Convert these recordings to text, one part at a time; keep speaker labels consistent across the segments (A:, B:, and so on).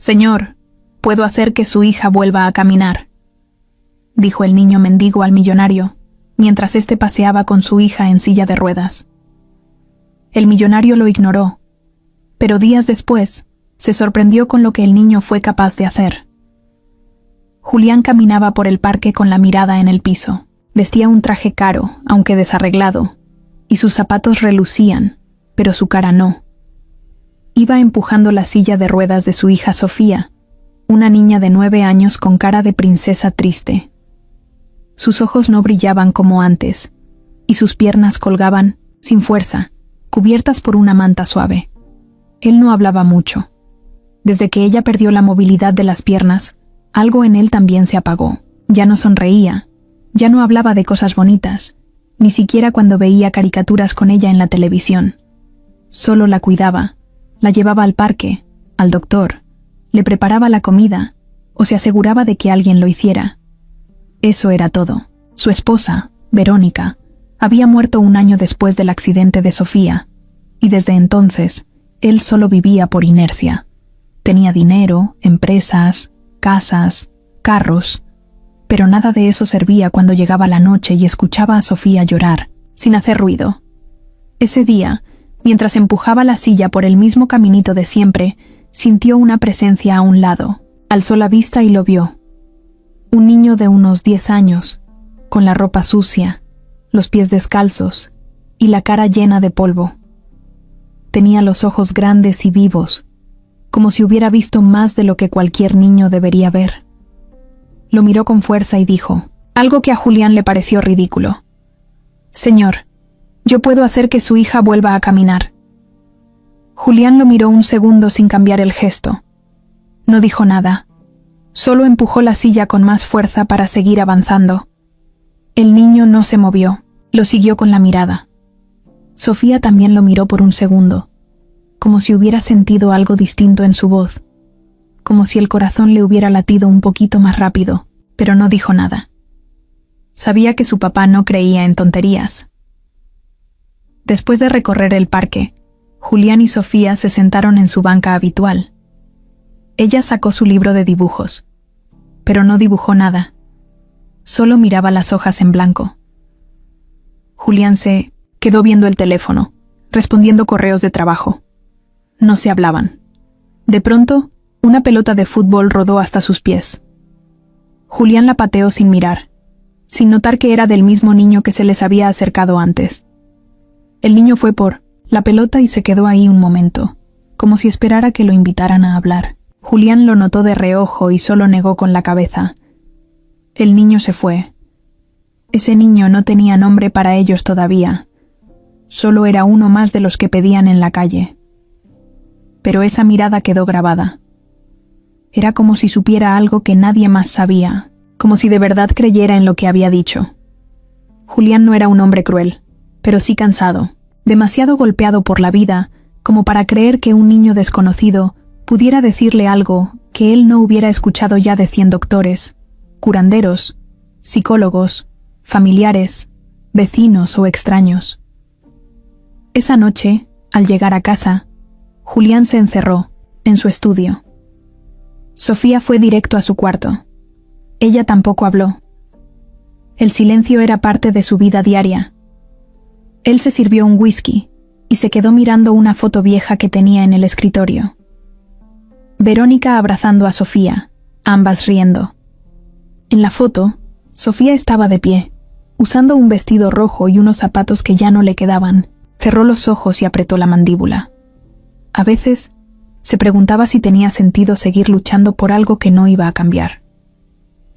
A: «Señor, puedo hacer que su hija vuelva a caminar», dijo el niño mendigo al millonario, mientras éste paseaba con su hija en silla de ruedas. El millonario lo ignoró, pero días después se sorprendió con lo que el niño fue capaz de hacer. Julián caminaba por el parque con la mirada en el piso. Vestía un traje caro, aunque desarreglado, y sus zapatos relucían, pero su cara no. Iba empujando la silla de ruedas de su hija Sofía, una niña de 9 años con cara de princesa triste. Sus ojos no brillaban como antes, y sus piernas colgaban, sin fuerza, cubiertas por una manta suave. Él no hablaba mucho. Desde que ella perdió la movilidad de las piernas, algo en él también se apagó. Ya no sonreía, ya no hablaba de cosas bonitas, ni siquiera cuando veía caricaturas con ella en la televisión. Solo la cuidaba, la llevaba al parque, al doctor, le preparaba la comida, o se aseguraba de que alguien lo hiciera. Eso era todo. Su esposa, Verónica, había muerto un año después del accidente de Sofía, y desde entonces, él solo vivía por inercia. Tenía dinero, empresas, casas, carros, pero nada de eso servía cuando llegaba la noche y escuchaba a Sofía llorar, sin hacer ruido. Ese día, mientras empujaba la silla por el mismo caminito de siempre, sintió una presencia a un lado. Alzó la vista y lo vio. Un niño de unos 10 años, con la ropa sucia, los pies descalzos y la cara llena de polvo. Tenía los ojos grandes y vivos, como si hubiera visto más de lo que cualquier niño debería ver. Lo miró con fuerza y dijo, algo que a Julián le pareció ridículo. «Señor, yo puedo hacer que su hija vuelva a caminar». Julián lo miró un segundo sin cambiar el gesto. No dijo nada. Solo empujó la silla con más fuerza para seguir avanzando. El niño no se movió, lo siguió con la mirada. Sofía también lo miró por un segundo, como si hubiera sentido algo distinto en su voz, como si el corazón le hubiera latido un poquito más rápido, pero no dijo nada. Sabía que su papá no creía en tonterías. Después de recorrer el parque, Julián y Sofía se sentaron en su banca habitual. Ella sacó su libro de dibujos, pero no dibujó nada. Solo miraba las hojas en blanco. Julián se quedó viendo el teléfono, respondiendo correos de trabajo. No se hablaban. De pronto, una pelota de fútbol rodó hasta sus pies. Julián la pateó sin mirar, sin notar que era del mismo niño que se les había acercado antes. El niño fue por la pelota y se quedó ahí un momento, como si esperara que lo invitaran a hablar. Julián lo notó de reojo y solo negó con la cabeza. El niño se fue. Ese niño no tenía nombre para ellos todavía. Solo era uno más de los que pedían en la calle. Pero esa mirada quedó grabada. Era como si supiera algo que nadie más sabía, como si de verdad creyera en lo que había dicho. Julián no era un hombre cruel, pero sí cansado, demasiado golpeado por la vida, como para creer que un niño desconocido pudiera decirle algo que él no hubiera escuchado ya de 100 doctores, curanderos, psicólogos, familiares, vecinos o extraños. Esa noche, al llegar a casa, Julián se encerró en su estudio. Sofía fue directo a su cuarto. Ella tampoco habló. El silencio era parte de su vida diaria. Él se sirvió un whisky y se quedó mirando una foto vieja que tenía en el escritorio. Verónica abrazando a Sofía, ambas riendo. En la foto, Sofía estaba de pie, usando un vestido rojo y unos zapatos que ya no le quedaban. Cerró los ojos y apretó la mandíbula. A veces, se preguntaba si tenía sentido seguir luchando por algo que no iba a cambiar.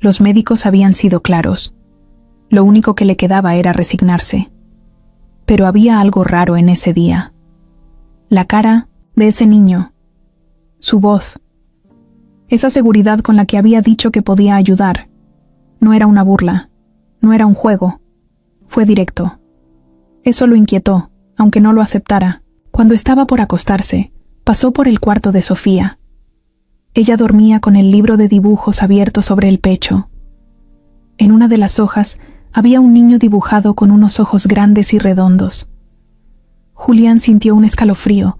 A: Los médicos habían sido claros. Lo único que le quedaba era resignarse. Pero había algo raro en ese día. La cara de ese niño. Su voz. Esa seguridad con la que había dicho que podía ayudar. No era una burla. No era un juego. Fue directo. Eso lo inquietó, aunque no lo aceptara. Cuando estaba por acostarse, pasó por el cuarto de Sofía. Ella dormía con el libro de dibujos abierto sobre el pecho. En una de las hojas había un niño dibujado con unos ojos grandes y redondos. Julián sintió un escalofrío,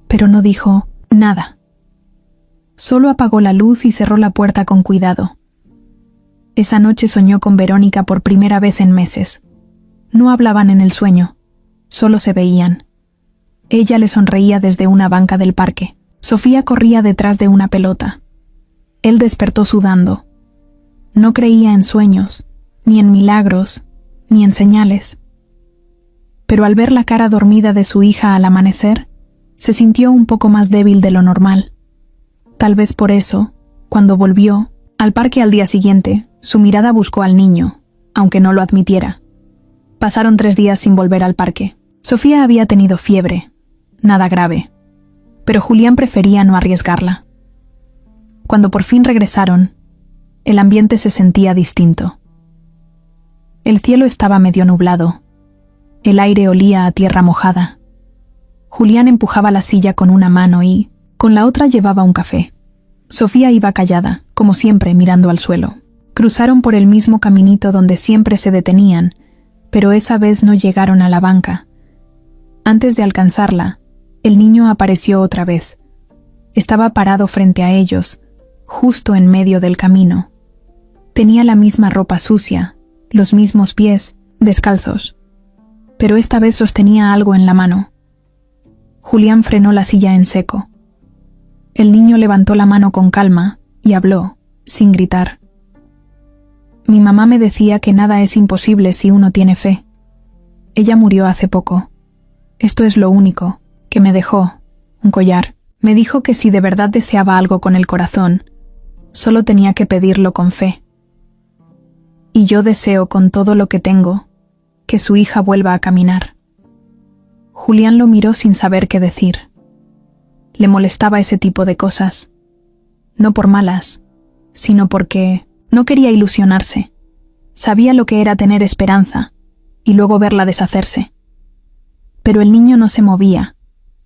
A: pero no dijo nada. Solo apagó la luz y cerró la puerta con cuidado. Esa noche soñó con Verónica por primera vez en meses. No hablaban en el sueño, solo se veían. Ella le sonreía desde una banca del parque. Sofía corría detrás de una pelota. Él despertó sudando. No creía en sueños, ni en milagros, ni en señales. Pero al ver la cara dormida de su hija al amanecer, se sintió un poco más débil de lo normal. Tal vez por eso, cuando volvió al parque al día siguiente, su mirada buscó al niño, aunque no lo admitiera. Pasaron 3 días sin volver al parque. Sofía había tenido fiebre, nada grave, pero Julián prefería no arriesgarla. Cuando por fin regresaron, el ambiente se sentía distinto. El cielo estaba medio nublado. El aire olía a tierra mojada. Julián empujaba la silla con una mano y, con la otra, llevaba un café. Sofía iba callada, como siempre, mirando al suelo. Cruzaron por el mismo caminito donde siempre se detenían, pero esa vez no llegaron a la banca. Antes de alcanzarla, el niño apareció otra vez. Estaba parado frente a ellos, justo en medio del camino. Tenía la misma ropa sucia, los mismos pies, descalzos, pero esta vez sostenía algo en la mano. Julián frenó la silla en seco. El niño levantó la mano con calma y habló, sin gritar. Mi mamá me decía que nada es imposible si uno tiene fe. Ella murió hace poco. Esto es lo único que me dejó, un collar. Me dijo que si de verdad deseaba algo con el corazón, solo tenía que pedirlo con fe. Y yo deseo con todo lo que tengo que su hija vuelva a caminar. Julián lo miró sin saber qué decir. Le molestaba ese tipo de cosas. No por malas, sino porque no quería ilusionarse. Sabía lo que era tener esperanza y luego verla deshacerse. Pero el niño no se movía,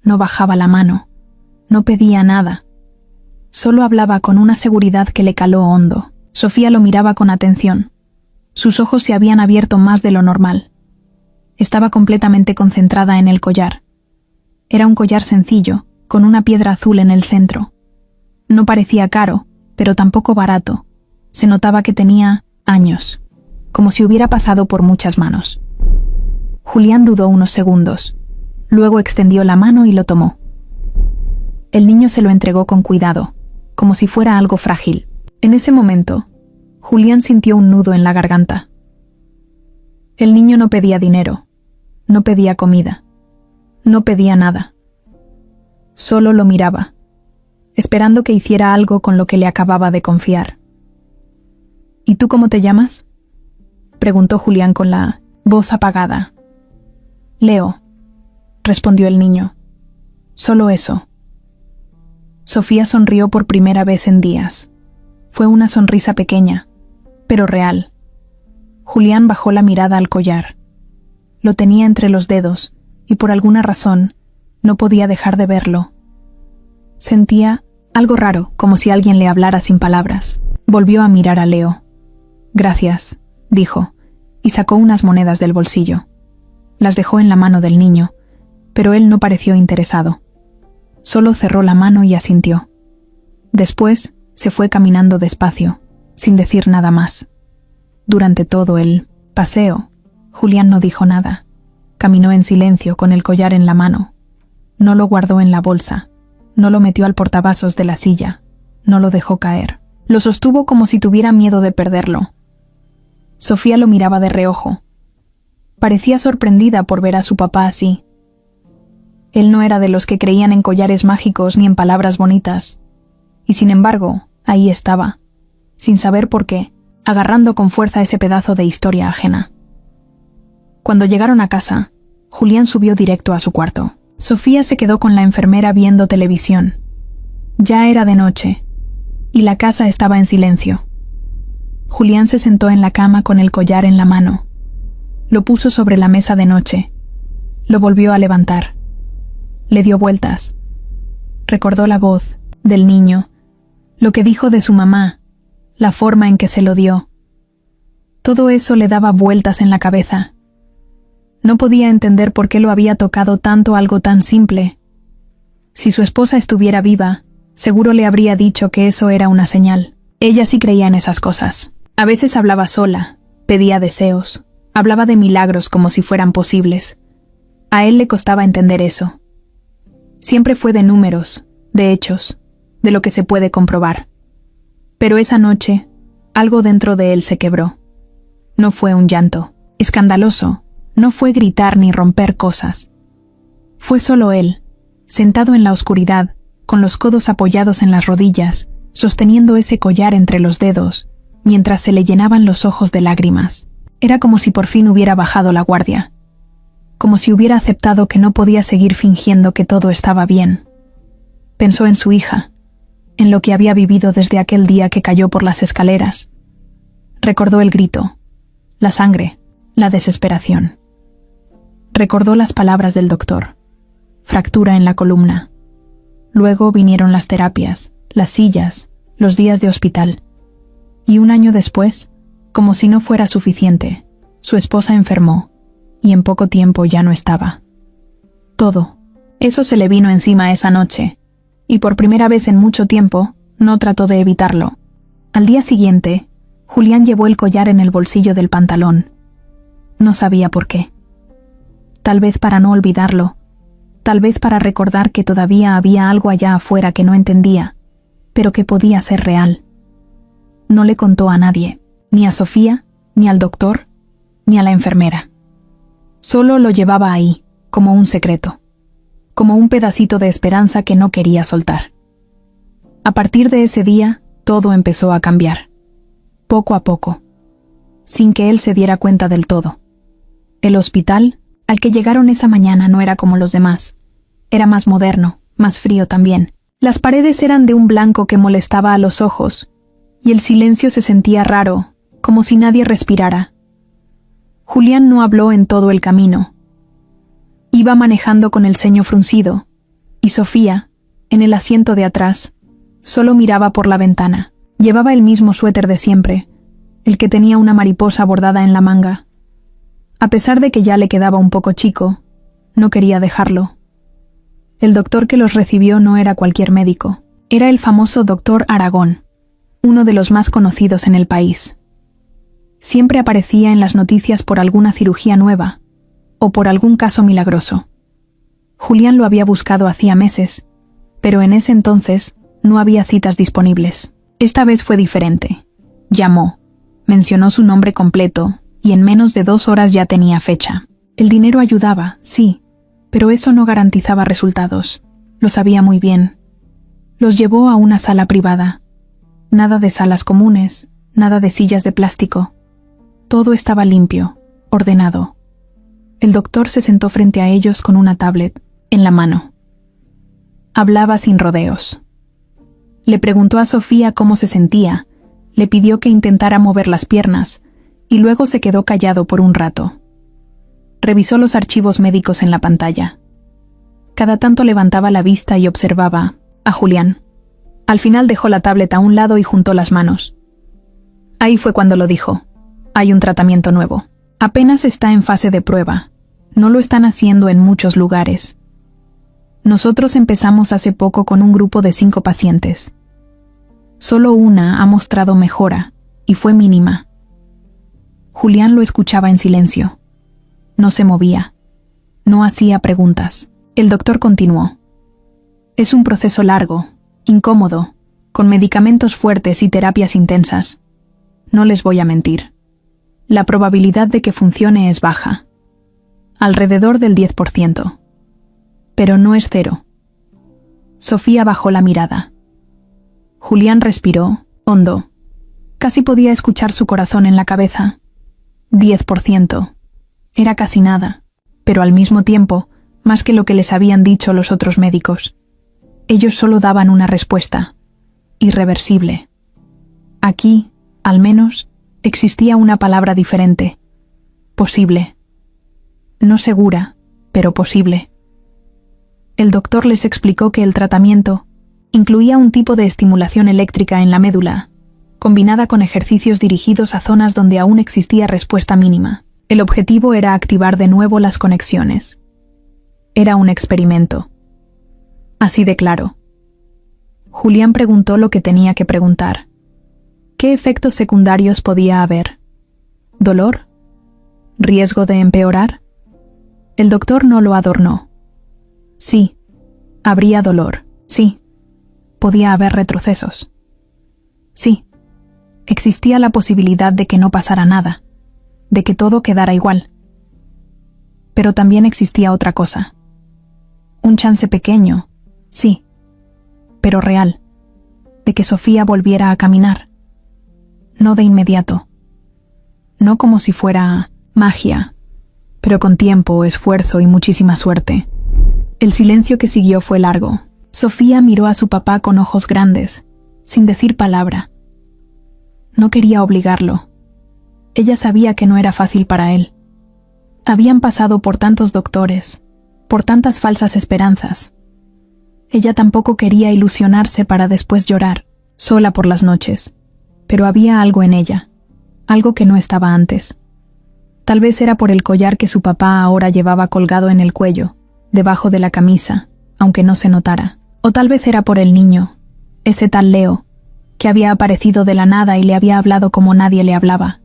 A: no bajaba la mano, no pedía nada. Solo hablaba con una seguridad que le caló hondo. Sofía lo miraba con atención. Sus ojos se habían abierto más de lo normal. Estaba completamente concentrada en el collar. Era un collar sencillo, con una piedra azul en el centro. No parecía caro, pero tampoco barato. Se notaba que tenía años, como si hubiera pasado por muchas manos. Julián dudó unos segundos. Luego extendió la mano y lo tomó. El niño se lo entregó con cuidado, como si fuera algo frágil. En ese momento, Julián sintió un nudo en la garganta. El niño no pedía dinero, no pedía comida, no pedía nada. Solo lo miraba, esperando que hiciera algo con lo que le acababa de confiar. ¿Y tú cómo te llamas?, preguntó Julián con la voz apagada. Leo, respondió el niño. Solo eso. Sofía sonrió por primera vez en días. Fue una sonrisa pequeña, pero real. Julián bajó la mirada al collar. Lo tenía entre los dedos, y por alguna razón, no podía dejar de verlo. Sentía algo raro, como si alguien le hablara sin palabras. Volvió a mirar a Leo. Gracias, dijo, y sacó unas monedas del bolsillo. Las dejó en la mano del niño, pero él no pareció interesado. Solo cerró la mano y asintió. Después, se fue caminando despacio, sin decir nada más. Durante todo el paseo, Julián no dijo nada. Caminó en silencio con el collar en la mano. No lo guardó en la bolsa, no lo metió al portavasos de la silla, no lo dejó caer. Lo sostuvo como si tuviera miedo de perderlo. Sofía lo miraba de reojo. Parecía sorprendida por ver a su papá así. Él no era de los que creían en collares mágicos ni en palabras bonitas. Y sin embargo, ahí estaba, sin saber por qué, agarrando con fuerza ese pedazo de historia ajena. Cuando llegaron a casa, Julián subió directo a su cuarto. Sofía se quedó con la enfermera viendo televisión. Ya era de noche, y la casa estaba en silencio. Julián se sentó en la cama con el collar en la mano. Lo puso sobre la mesa de noche. Lo volvió a levantar. Le dio vueltas. Recordó la voz del niño, lo que dijo de su mamá, la forma en que se lo dio. Todo eso le daba vueltas en la cabeza. No podía entender por qué lo había tocado tanto algo tan simple. Si su esposa estuviera viva, Seguro le habría dicho que eso era una señal. Ella sí creía en esas cosas. A veces hablaba sola, pedía deseos, hablaba de milagros como si fueran posibles. A él le costaba entender eso. Siempre fue de números, de hechos, de lo que se puede comprobar. Pero esa noche, algo dentro de él se quebró. No fue un llanto escandaloso, no fue gritar ni romper cosas. Fue solo él, sentado en la oscuridad, con los codos apoyados en las rodillas, sosteniendo ese collar entre los dedos, mientras se le llenaban los ojos de lágrimas. Era como si por fin hubiera bajado la guardia, como si hubiera aceptado que no podía seguir fingiendo que todo estaba bien. Pensó en su hija, en lo que había vivido desde aquel día que cayó por las escaleras. Recordó el grito, la sangre, la desesperación. Recordó las palabras del doctor, fractura en la columna. Luego vinieron las terapias, las sillas, los días de hospital. Y un año después, como si no fuera suficiente, su esposa enfermó, y en poco tiempo ya no estaba. Todo, eso se le vino encima esa noche, y por primera vez en mucho tiempo, no trató de evitarlo. Al día siguiente, Julián llevó el collar en el bolsillo del pantalón. No sabía por qué. Tal vez para no olvidarlo, tal vez para recordar que todavía había algo allá afuera que no entendía, pero que podía ser real. No le contó a nadie, ni a Sofía, ni al doctor, ni a la enfermera. Solo lo llevaba ahí, como un secreto, como un pedacito de esperanza que no quería soltar. A partir de ese día, todo empezó a cambiar, poco a poco, sin que él se diera cuenta del todo. El hospital, al que llegaron esa mañana, no era como los demás. Era más moderno, más frío también. Las paredes eran de un blanco que molestaba a los ojos, y el silencio se sentía raro, como si nadie respirara. Julián no habló en todo el camino. Iba manejando con el ceño fruncido, y Sofía, en el asiento de atrás, solo miraba por la ventana. Llevaba el mismo suéter de siempre, el que tenía una mariposa bordada en la manga. A pesar de que ya le quedaba un poco chico, no quería dejarlo. El doctor que los recibió no era cualquier médico, era el famoso doctor Aragón, uno de los más conocidos en el país. Siempre aparecía en las noticias por alguna cirugía nueva, o por algún caso milagroso. Julián lo había buscado hacía meses, pero en ese entonces no había citas disponibles. Esta vez fue diferente. Llamó, mencionó su nombre completo, y en menos de 2 horas ya tenía fecha. El dinero ayudaba, sí, pero eso no garantizaba resultados. Lo sabía muy bien. Los llevó a una sala privada. Nada de salas comunes, nada de sillas de plástico. Todo estaba limpio, ordenado. El doctor se sentó frente a ellos con una tablet en la mano. Hablaba sin rodeos. Le preguntó a Sofía cómo se sentía, le pidió que intentara mover las piernas, y luego se quedó callado por un rato. Revisó los archivos médicos en la pantalla. Cada tanto levantaba la vista y observaba a Julián. Al final dejó la tablet a un lado y juntó las manos. Ahí fue cuando lo dijo. Hay un tratamiento nuevo. Apenas está en fase de prueba. No lo están haciendo en muchos lugares. Nosotros empezamos hace poco con un grupo de 5 pacientes. Solo una ha mostrado mejora, y fue mínima. Julián lo escuchaba en silencio. No se movía. No hacía preguntas. El doctor continuó. Es un proceso largo, incómodo, con medicamentos fuertes y terapias intensas. No les voy a mentir. La probabilidad de que funcione es baja. Alrededor del 10%. Pero no es 0. Sofía bajó la mirada. Julián respiró, hondo. Casi podía escuchar su corazón en la cabeza. 10%. Era casi nada, pero al mismo tiempo, más que lo que les habían dicho los otros médicos. Ellos solo daban una respuesta. Irreversible. Aquí, al menos, existía una palabra diferente. Posible. No segura, pero posible. El doctor les explicó que el tratamiento incluía un tipo de estimulación eléctrica en la médula, combinada con ejercicios dirigidos a zonas donde aún existía respuesta mínima. El objetivo era activar de nuevo las conexiones. Era un experimento. Así de claro. Julián preguntó lo que tenía que preguntar. ¿Qué efectos secundarios podía haber? ¿Dolor? ¿Riesgo de empeorar? El doctor no lo adornó. Sí, habría dolor. Sí, podía haber retrocesos. Sí, existía la posibilidad de que no pasara nada, de que todo quedara igual. Pero también existía otra cosa. Un chance pequeño, sí, pero real, de que Sofía volviera a caminar. No de inmediato. No como si fuera magia, pero con tiempo, esfuerzo y muchísima suerte. El silencio que siguió fue largo. Sofía miró a su papá con ojos grandes, sin decir palabra. No quería obligarlo. Ella sabía que no era fácil para él. Habían pasado por tantos doctores, por tantas falsas esperanzas. Ella tampoco quería ilusionarse para después llorar, sola por las noches. Pero había algo en ella, algo que no estaba antes. Tal vez era por el collar que su papá ahora llevaba colgado en el cuello, debajo de la camisa, aunque no se notara. O tal vez era por el niño, ese tal Leo, que había aparecido de la nada y le había hablado como nadie le hablaba.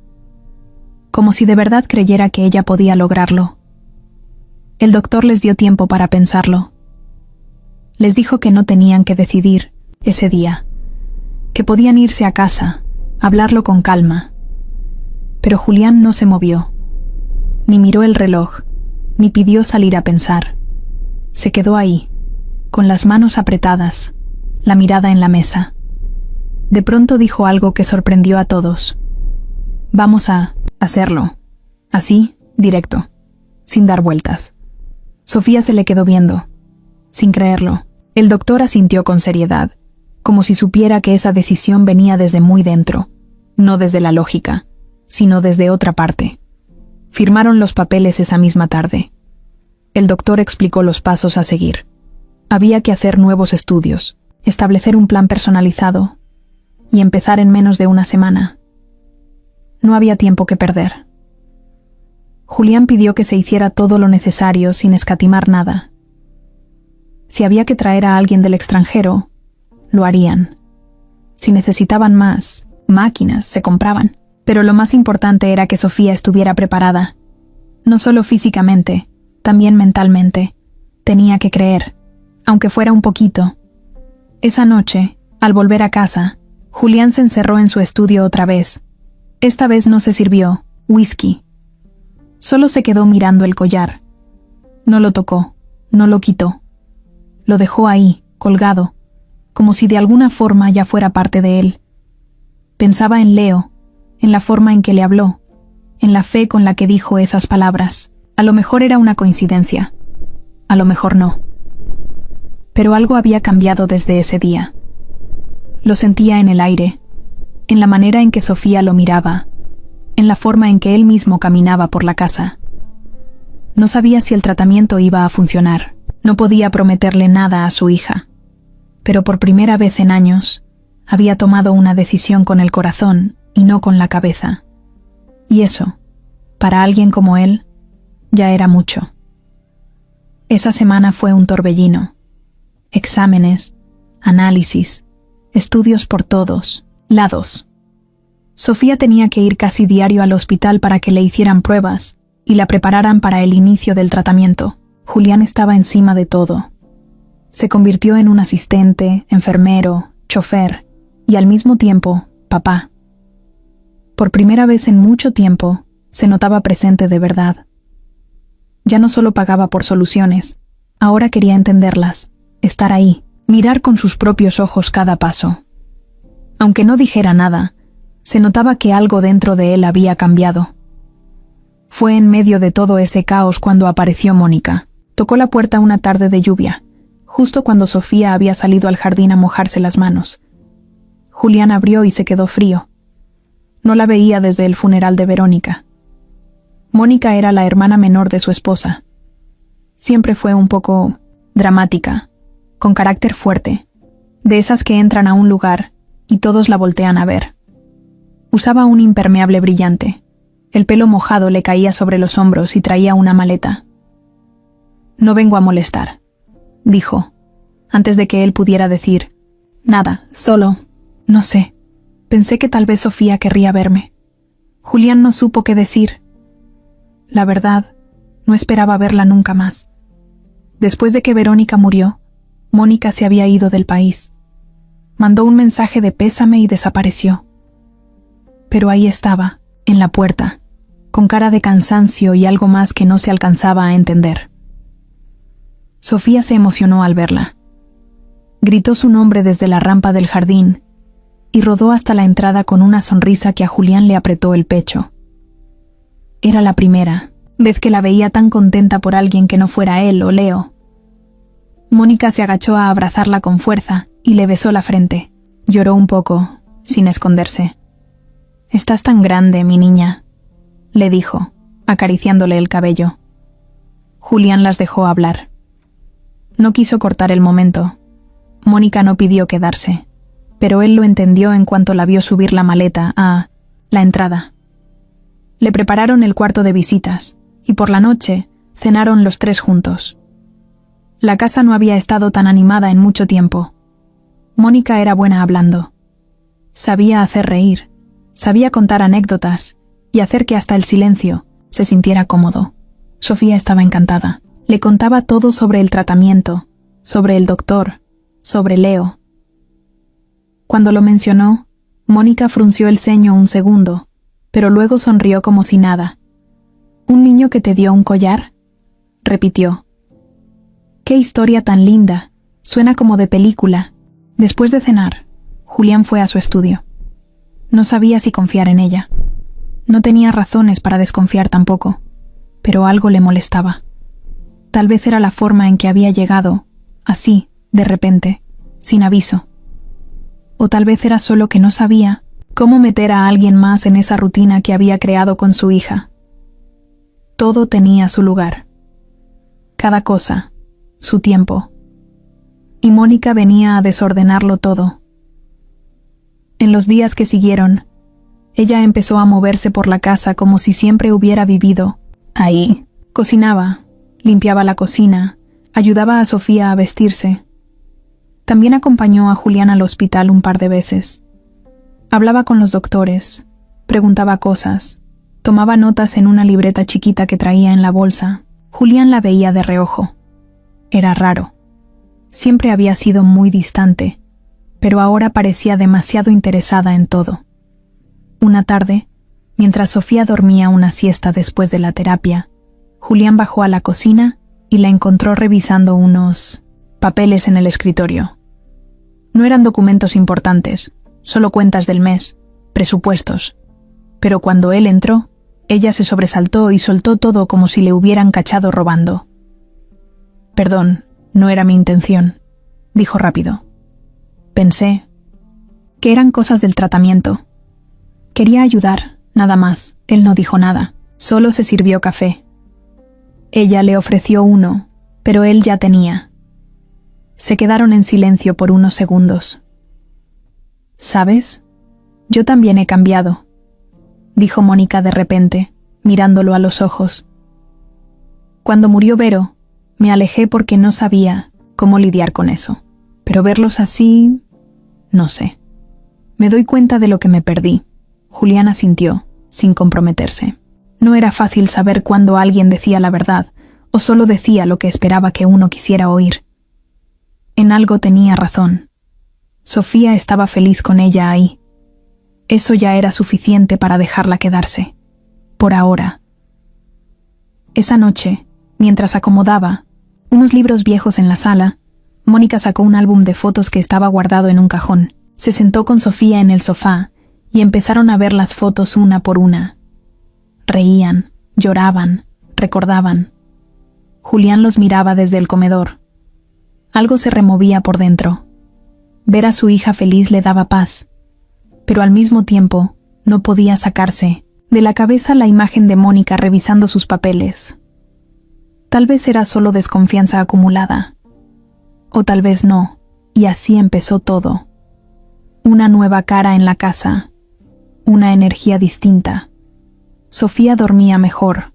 A: Como si de verdad creyera que ella podía lograrlo. El doctor les dio tiempo para pensarlo. Les dijo que no tenían que decidir ese día, que podían irse a casa, hablarlo con calma. Pero Julián no se movió, ni miró el reloj, ni pidió salir a pensar. Se quedó ahí, con las manos apretadas, la mirada en la mesa. De pronto dijo algo que sorprendió a todos. Vamos a hacerlo. Así, directo, sin dar vueltas. Sofía se le quedó viendo, sin creerlo. El doctor asintió con seriedad, como si supiera que esa decisión venía desde muy dentro, no desde la lógica, sino desde otra parte. Firmaron los papeles esa misma tarde. El doctor explicó los pasos a seguir. Había que hacer nuevos estudios, establecer un plan personalizado y empezar en menos de una semana. No había tiempo que perder. Julián pidió que se hiciera todo lo necesario sin escatimar nada. Si había que traer a alguien del extranjero, lo harían. Si necesitaban más máquinas, se compraban. Pero lo más importante era que Sofía estuviera preparada. No solo físicamente, también mentalmente. Tenía que creer, aunque fuera un poquito. Esa noche, al volver a casa, Julián se encerró en su estudio otra vez. Esta vez no se sirvió whisky. Solo se quedó mirando el collar. No lo tocó, no lo quitó. Lo dejó ahí, colgado, como si de alguna forma ya fuera parte de él. Pensaba en Leo, en la forma en que le habló, en la fe con la que dijo esas palabras. A lo mejor era una coincidencia, a lo mejor no. Pero algo había cambiado desde ese día. Lo sentía en el aire, en la manera en que Sofía lo miraba, en la forma en que él mismo caminaba por la casa. No sabía si el tratamiento iba a funcionar. No podía prometerle nada a su hija. Pero por primera vez en años, había tomado una decisión con el corazón y no con la cabeza. Y eso, para alguien como él, ya era mucho. Esa semana fue un torbellino. Exámenes, análisis, estudios por todos lados. Sofía tenía que ir casi diario al hospital para que le hicieran pruebas y la prepararan para el inicio del tratamiento. Julián estaba encima de todo. Se convirtió en un asistente, enfermero, chofer y al mismo tiempo, papá. Por primera vez en mucho tiempo, se notaba presente de verdad. Ya no solo pagaba por soluciones, ahora quería entenderlas, estar ahí, mirar con sus propios ojos cada paso. Aunque no dijera nada, se notaba que algo dentro de él había cambiado. Fue en medio de todo ese caos cuando apareció Mónica. Tocó la puerta una tarde de lluvia, justo cuando Sofía había salido al jardín a mojarse las manos. Julián abrió y se quedó frío. No la veía desde el funeral de Verónica. Mónica era la hermana menor de su esposa. Siempre fue un poco dramática, con carácter fuerte, de esas que entran a un lugar y todos la voltean a ver. Usaba un impermeable brillante. El pelo mojado le caía sobre los hombros y traía una maleta. «No vengo a molestar», dijo, antes de que él pudiera decir Nada, solo, no sé. Pensé que tal vez Sofía querría verme. Julián no supo qué decir. La verdad, no esperaba verla nunca más. Después de que Verónica murió, Mónica se había ido del país. Mandó un mensaje de pésame y desapareció. Pero ahí estaba, en la puerta, con cara de cansancio y algo más que no se alcanzaba a entender. Sofía se emocionó al verla. Gritó su nombre desde la rampa del jardín y rodó hasta la entrada con una sonrisa que a Julián le apretó el pecho. Era la primera vez que la veía tan contenta por alguien que no fuera él o Leo. Mónica se agachó a abrazarla con fuerza y le besó la frente. Lloró un poco, sin esconderse. «Estás tan grande, mi niña», le dijo, acariciándole el cabello. Julián las dejó hablar. No quiso cortar el momento. Mónica no pidió quedarse, pero él lo entendió en cuanto la vio subir la maleta a la entrada. Le prepararon el cuarto de visitas, y por la noche cenaron los tres juntos. La casa no había estado tan animada en mucho tiempo. Mónica era buena hablando. Sabía hacer reír, sabía contar anécdotas y hacer que hasta el silencio se sintiera cómodo. Sofía estaba encantada. Le contaba todo sobre el tratamiento, sobre el doctor, sobre Leo. Cuando lo mencionó, Mónica frunció el ceño un segundo, pero luego sonrió como si nada. «¿Un niño que te dio un collar?», repitió. «Qué historia tan linda. Suena como de película». Después de cenar, Julián fue a su estudio. No sabía si confiar en ella. No tenía razones para desconfiar tampoco, pero algo le molestaba. Tal vez era la forma en que había llegado, así, de repente, sin aviso. O tal vez era solo que no sabía cómo meter a alguien más en esa rutina que había creado con su hija. Todo tenía su lugar. Cada cosa, su tiempo. Y Mónica venía a desordenarlo todo. En los días que siguieron, ella empezó a moverse por la casa como si siempre hubiera vivido ahí. Cocinaba, limpiaba la cocina, ayudaba a Sofía a vestirse. También acompañó a Julián al hospital un par de veces. Hablaba con los doctores, preguntaba cosas, tomaba notas en una libreta chiquita que traía en la bolsa. Julián la veía de reojo. Era raro. Siempre había sido muy distante, pero ahora parecía demasiado interesada en todo. Una tarde, mientras Sofía dormía una siesta después de la terapia, Julián bajó a la cocina y la encontró revisando unos papeles en el escritorio. No eran documentos importantes, solo cuentas del mes, presupuestos. Pero cuando él entró, ella se sobresaltó y soltó todo como si le hubieran cachado robando. «Perdón, no era mi intención», dijo rápido. «Pensé que eran cosas del tratamiento. Quería ayudar, nada más». Él no dijo nada, solo se sirvió café. Ella le ofreció uno, pero él ya tenía. Se quedaron en silencio por unos segundos. «¿Sabes? Yo también he cambiado», dijo Mónica de repente, mirándolo a los ojos. «Cuando murió Vero, me alejé porque no sabía cómo lidiar con eso. Pero verlos así, no sé. Me doy cuenta de lo que me perdí». Julián asintió, sin comprometerse. No era fácil saber cuándo alguien decía la verdad, o solo decía lo que esperaba que uno quisiera oír. En algo tenía razón. Sofía estaba feliz con ella ahí. Eso ya era suficiente para dejarla quedarse. Por ahora. Esa noche, mientras acomodaba unos libros viejos en la sala, Mónica sacó un álbum de fotos que estaba guardado en un cajón. Se sentó con Sofía en el sofá y empezaron a ver las fotos una por una. Reían, lloraban, recordaban. Julián los miraba desde el comedor. Algo se removía por dentro. Ver a su hija feliz le daba paz, pero al mismo tiempo no podía sacarse de la cabeza la imagen de Mónica revisando sus papeles. Tal vez era solo desconfianza acumulada, o tal vez no, y así empezó todo. Una nueva cara en la casa, una energía distinta. Sofía dormía mejor,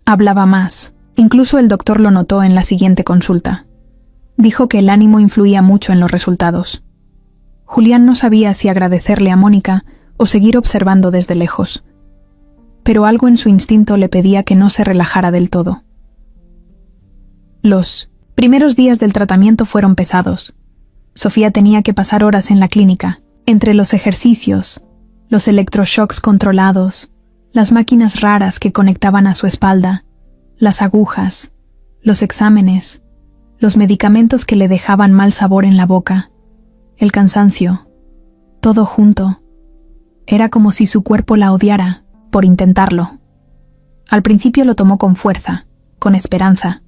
A: hablaba más, incluso el doctor lo notó en la siguiente consulta. Dijo que el ánimo influía mucho en los resultados. Julián no sabía si agradecerle a Mónica o seguir observando desde lejos. Pero algo en su instinto le pedía que no se relajara del todo. Los primeros días del tratamiento fueron pesados. Sofía tenía que pasar horas en la clínica, entre los ejercicios, los electroshocks controlados, las máquinas raras que conectaban a su espalda, las agujas, los exámenes, los medicamentos que le dejaban mal sabor en la boca, el cansancio, todo junto. Era como si su cuerpo la odiara por intentarlo. Al principio lo tomó con fuerza, con esperanza.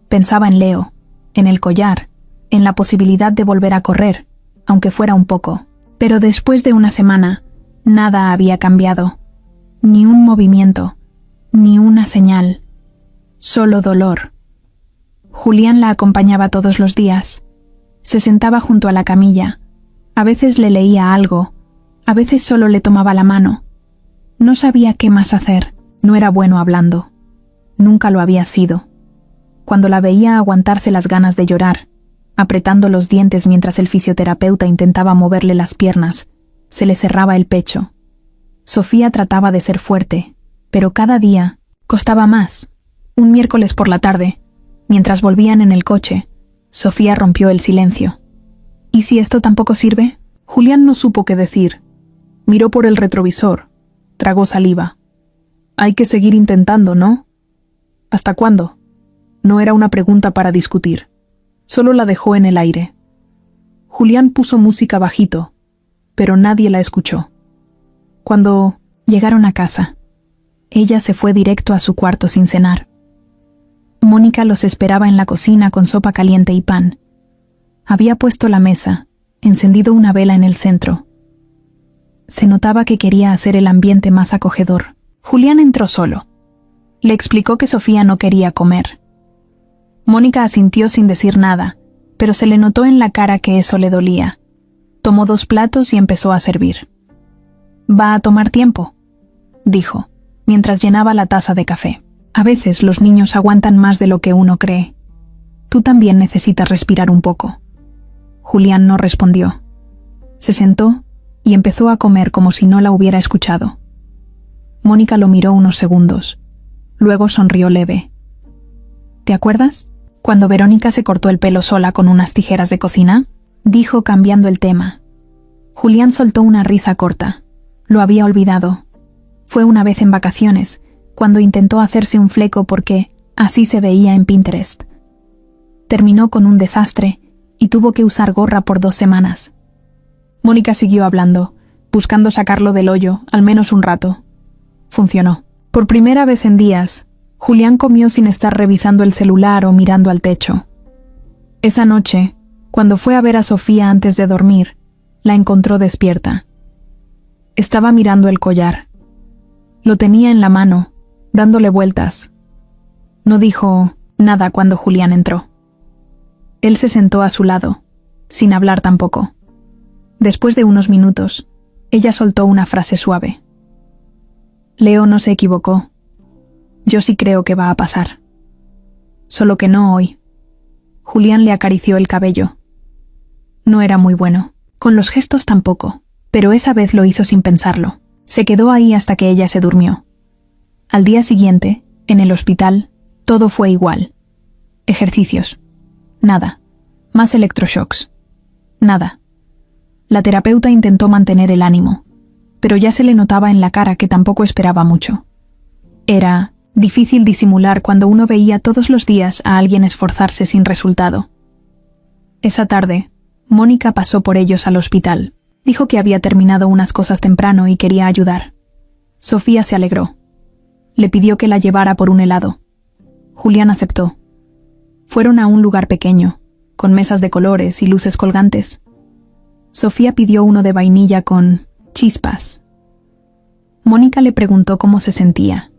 A: Pensaba en Leo, en el collar, en la posibilidad de volver a correr, aunque fuera un poco. Pero después de una semana, nada había cambiado. Ni un movimiento, ni una señal. Solo dolor. Julián la acompañaba todos los días. Se sentaba junto a la camilla. A veces le leía algo, a veces solo le tomaba la mano. No sabía qué más hacer. No era bueno hablando. Nunca lo había sido. Cuando la veía aguantarse las ganas de llorar, apretando los dientes mientras el fisioterapeuta intentaba moverle las piernas, se le cerraba el pecho. Sofía trataba de ser fuerte, pero cada día costaba más. Un miércoles por la tarde, mientras volvían en el coche, Sofía rompió el silencio. ¿Y si esto tampoco sirve? Julián no supo qué decir. Miró por el retrovisor. Tragó saliva. Hay que seguir intentando, ¿no? ¿Hasta cuándo? No era una pregunta para discutir. Solo la dejó en el aire. Julián puso música bajito, pero nadie la escuchó. Cuando llegaron a casa, ella se fue directo a su cuarto sin cenar. Mónica los esperaba en la cocina con sopa caliente y pan. Había puesto la mesa, encendido una vela en el centro. Se notaba que quería hacer el ambiente más acogedor. Julián entró solo. Le explicó que Sofía no quería comer. Mónica asintió sin decir nada, pero se le notó en la cara que eso le dolía. Tomó 2 platos y empezó a servir. «Va a tomar tiempo», dijo, mientras llenaba la taza de café. «A veces los niños aguantan más de lo que uno cree. Tú también necesitas respirar un poco». Julián no respondió. Se sentó y empezó a comer como si no la hubiera escuchado. Mónica lo miró unos segundos. Luego sonrió leve. «¿Te acuerdas? Cuando Verónica se cortó el pelo sola con unas tijeras de cocina», dijo cambiando el tema. Julián soltó una risa corta. Lo había olvidado. Fue una vez en vacaciones, cuando intentó hacerse un fleco porque así se veía en Pinterest. Terminó con un desastre y tuvo que usar gorra por 2 semanas. Mónica siguió hablando, buscando sacarlo del hoyo, al menos un rato. Funcionó. Por primera vez en días, Julián comió sin estar revisando el celular o mirando al techo. Esa noche, cuando fue a ver a Sofía antes de dormir, la encontró despierta. Estaba mirando el collar. Lo tenía en la mano, dándole vueltas. No dijo nada cuando Julián entró. Él se sentó a su lado, sin hablar tampoco. Después de unos minutos, ella soltó una frase suave. «Leo no se equivocó. Yo sí creo que va a pasar. Solo que no hoy». Julián le acarició el cabello. No era muy bueno. Con los gestos tampoco, pero esa vez lo hizo sin pensarlo. Se quedó ahí hasta que ella se durmió. Al día siguiente, en el hospital, todo fue igual. Ejercicios. Nada. Más electroshocks. Nada. La terapeuta intentó mantener el ánimo, pero ya se le notaba en la cara que tampoco esperaba mucho. Era difícil disimular cuando uno veía todos los días a alguien esforzarse sin resultado. Esa tarde, Mónica pasó por ellos al hospital. Dijo que había terminado unas cosas temprano y quería ayudar. Sofía se alegró. Le pidió que la llevara por un helado. Julián aceptó. Fueron a un lugar pequeño, con mesas de colores y luces colgantes. Sofía pidió uno de vainilla con chispas. Mónica le preguntó cómo se sentía.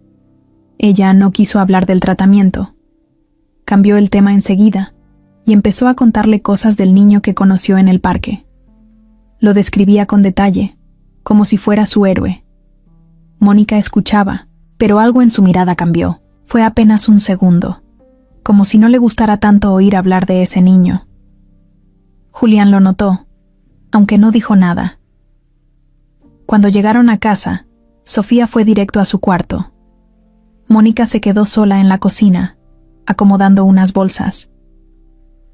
A: Ella no quiso hablar del tratamiento. Cambió el tema enseguida y empezó a contarle cosas del niño que conoció en el parque. Lo describía con detalle, como si fuera su héroe. Mónica escuchaba, pero algo en su mirada cambió. Fue apenas un segundo, como si no le gustara tanto oír hablar de ese niño. Julián lo notó, aunque no dijo nada. Cuando llegaron a casa, Sofía fue directo a su cuarto. Mónica se quedó sola en la cocina, acomodando unas bolsas.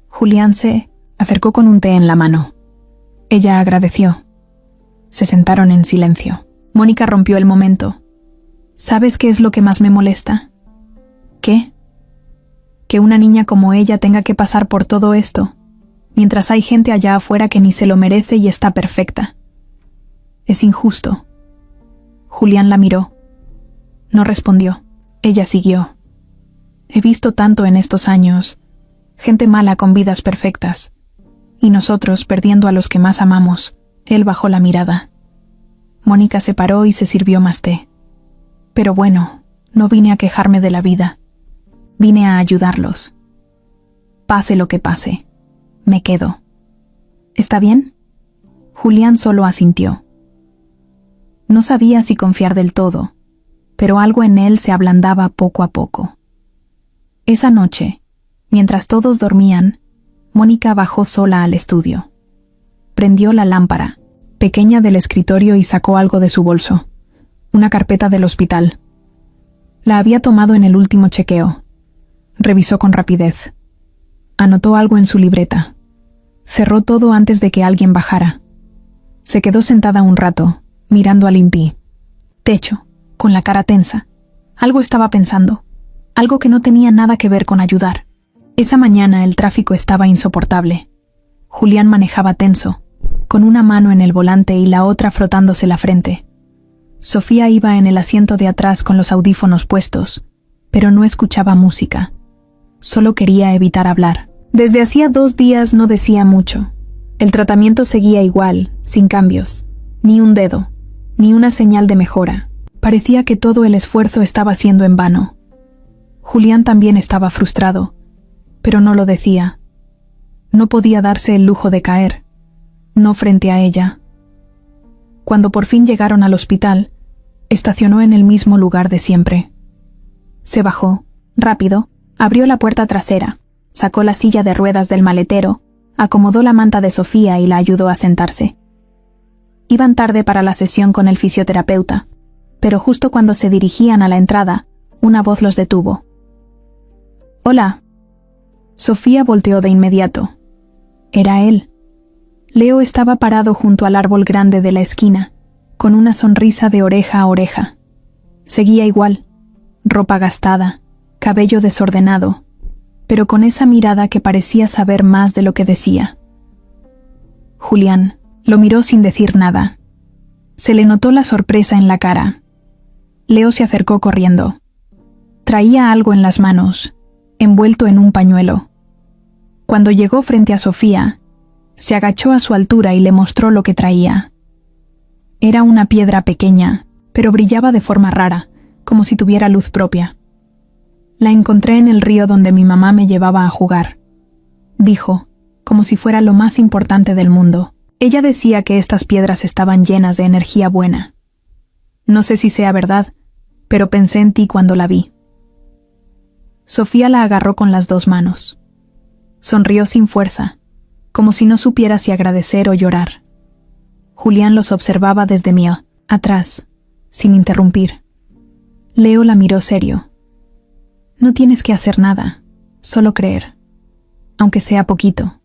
A: Julián se acercó con un té en la mano. Ella agradeció. Se sentaron en silencio. Mónica rompió el momento. ¿Sabes qué es lo que más me molesta? ¿Qué? Que una niña como ella tenga que pasar por todo esto, mientras hay gente allá afuera que ni se lo merece y está perfecta. Es injusto. Julián la miró. No respondió. Ella siguió. He visto tanto en estos años, gente mala con vidas perfectas, y nosotros perdiendo a los que más amamos. Él bajó la mirada. Mónica se paró y se sirvió más té. Pero bueno, no vine a quejarme de la vida. Vine a ayudarlos. Pase lo que pase, me quedo. ¿Está bien? Julián solo asintió. No sabía si confiar del todo, pero algo en él se ablandaba poco a poco. Esa noche, mientras todos dormían, Mónica bajó sola al estudio. Prendió la lámpara, pequeña del escritorio, y sacó algo de su bolso, una carpeta del hospital. La había tomado en el último chequeo. Revisó con rapidez. Anotó algo en su libreta. Cerró todo antes de que alguien bajara. Se quedó sentada un rato, mirando al techo, con la cara tensa. Algo estaba pensando, algo que no tenía nada que ver con ayudar. Esa mañana el tráfico estaba insoportable. Julián manejaba tenso, con una mano en el volante y la otra frotándose la frente. Sofía iba en el asiento de atrás con los audífonos puestos, pero no escuchaba música. Solo quería evitar hablar. Desde hacía 2 días no decía mucho. El tratamiento seguía igual, sin cambios. Ni un dedo, ni una señal de mejora. Parecía que todo el esfuerzo estaba siendo en vano. Julián también estaba frustrado, pero no lo decía. No podía darse el lujo de caer, no frente a ella. Cuando por fin llegaron al hospital, estacionó en el mismo lugar de siempre. Se bajó, rápido, abrió la puerta trasera, sacó la silla de ruedas del maletero, acomodó la manta de Sofía y la ayudó a sentarse. Iban tarde para la sesión con el fisioterapeuta, pero justo cuando se dirigían a la entrada, una voz los detuvo. «Hola». Sofía volteó de inmediato. Era él. Leo estaba parado junto al árbol grande de la esquina, con una sonrisa de oreja a oreja. Seguía igual, ropa gastada, cabello desordenado, pero con esa mirada que parecía saber más de lo que decía. Julián lo miró sin decir nada. Se le notó la sorpresa en la cara. Leo se acercó corriendo. Traía algo en las manos, envuelto en un pañuelo. Cuando llegó frente a Sofía, se agachó a su altura y le mostró lo que traía. Era una piedra pequeña, pero brillaba de forma rara, como si tuviera luz propia. «La encontré en el río donde mi mamá me llevaba a jugar», dijo, como si fuera lo más importante del mundo. Ella decía que estas piedras estaban llenas de energía buena. No sé si sea verdad, pero pensé en ti cuando la vi. Sofía la agarró con las 2 manos. Sonrió sin fuerza, como si no supiera si agradecer o llorar. Julián los observaba desde atrás, sin interrumpir. Leo la miró serio. «No tienes que hacer nada, solo creer, aunque sea poquito.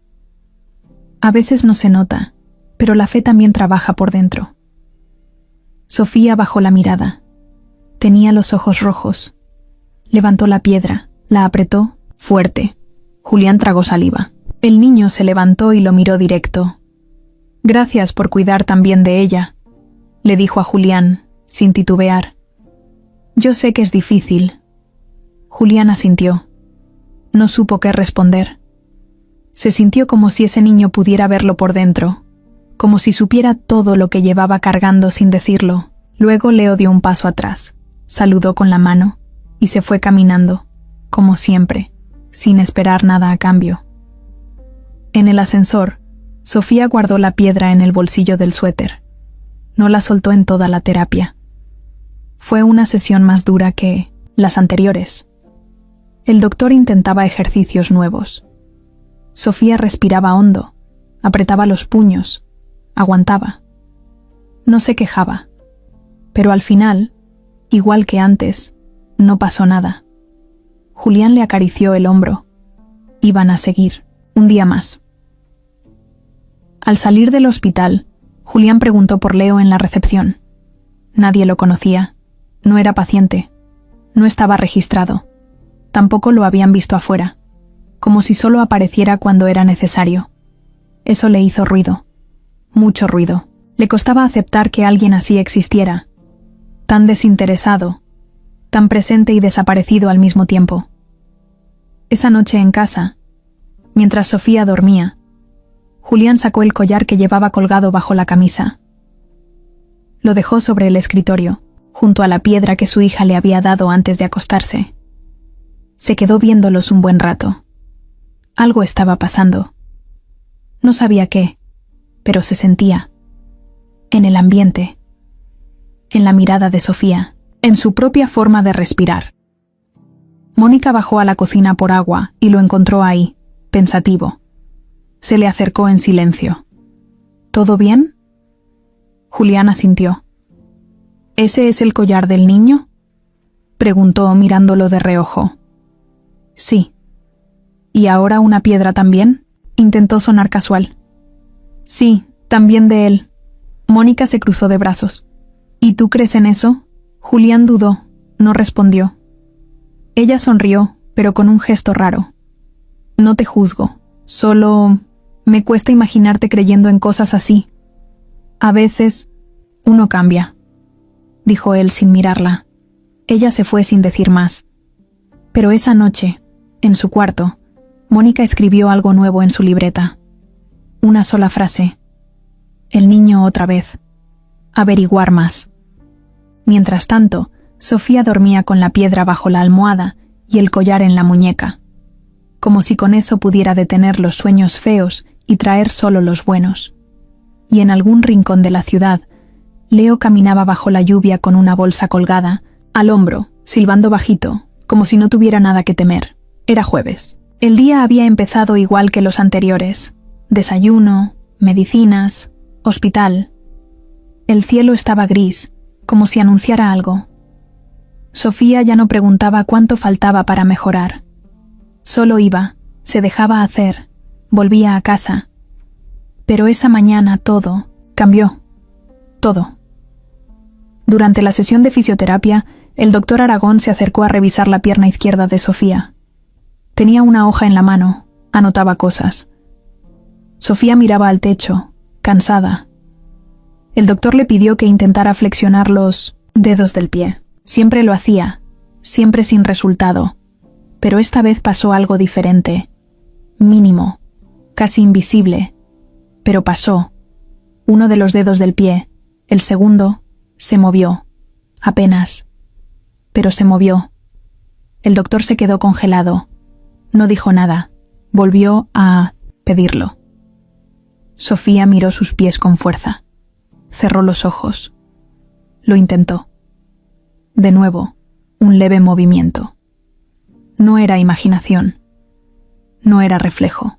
A: A veces no se nota, pero la fe también trabaja por dentro». Sofía bajó la mirada. Tenía los ojos rojos. Levantó la piedra, la apretó, fuerte. Julián tragó saliva. El niño se levantó y lo miró directo. «Gracias por cuidar también de ella», le dijo a Julián, sin titubear. «Yo sé que es difícil». Julián asintió. No supo qué responder. Se sintió como si ese niño pudiera verlo por dentro, como si supiera todo lo que llevaba cargando sin decirlo. Luego Leo dio un paso atrás, saludó con la mano y se fue caminando, como siempre, sin esperar nada a cambio. En el ascensor, Sofía guardó la piedra en el bolsillo del suéter. No la soltó en toda la terapia. Fue una sesión más dura que las anteriores. El doctor intentaba ejercicios nuevos. Sofía respiraba hondo, apretaba los puños, aguantaba. No se quejaba. Pero al final, igual que antes, no pasó nada. Julián le acarició el hombro. Iban a seguir, un día más. Al salir del hospital, Julián preguntó por Leo en la recepción. Nadie lo conocía. No era paciente. No estaba registrado. Tampoco lo habían visto afuera, como si solo apareciera cuando era necesario. Eso le hizo ruido. Mucho ruido. Le costaba aceptar que alguien así existiera. Tan desinteresado, tan presente y desaparecido al mismo tiempo. Esa noche en casa, mientras Sofía dormía, Julián sacó el collar que llevaba colgado bajo la camisa. Lo dejó sobre el escritorio, junto a la piedra que su hija le había dado antes de acostarse. Se quedó viéndolos un buen rato. Algo estaba pasando. No sabía qué, pero se sentía. En el ambiente. En la mirada de Sofía. En su propia forma de respirar. Mónica bajó a la cocina por agua y lo encontró ahí, pensativo. Se le acercó en silencio. ¿Todo bien? Julián asintió. ¿Ese es el collar del niño?, preguntó mirándolo de reojo. Sí. ¿Y ahora una piedra también?, intentó sonar casual. Sí, también de él. Mónica se cruzó de brazos. ¿Y tú crees en eso? Julián dudó, no respondió. Ella sonrió, pero con un gesto raro. No te juzgo, solo me cuesta imaginarte creyendo en cosas así. A veces, uno cambia, dijo él sin mirarla. Ella se fue sin decir más. Pero esa noche, en su cuarto, Mónica escribió algo nuevo en su libreta. Una sola frase. El niño otra vez. Averiguar más. Mientras tanto, Sofía dormía con la piedra bajo la almohada y el collar en la muñeca, como si con eso pudiera detener los sueños feos y traer solo los buenos. Y en algún rincón de la ciudad, Leo caminaba bajo la lluvia con una bolsa colgada, al hombro, silbando bajito, como si no tuviera nada que temer. Era jueves. El día había empezado igual que los anteriores. Desayuno, medicinas, hospital. El cielo estaba gris, como si anunciara algo. Sofía ya no preguntaba cuánto faltaba para mejorar. Solo iba, se dejaba hacer, volvía a casa. Pero esa mañana todo cambió. Todo. Durante la sesión de fisioterapia, el doctor Aragón se acercó a revisar la pierna izquierda de Sofía. Tenía una hoja en la mano, anotaba cosas. Sofía miraba al techo, cansada. El doctor le pidió que intentara flexionar los dedos del pie. Siempre lo hacía, siempre sin resultado. Pero esta vez pasó algo diferente. Mínimo, casi invisible. Pero pasó. Uno de los dedos del pie, el segundo, se movió. Apenas. Pero se movió. El doctor se quedó congelado. No dijo nada. Volvió a pedirlo. Sofía miró sus pies con fuerza. Cerró los ojos. Lo intentó. De nuevo, un leve movimiento. No era imaginación. No era reflejo.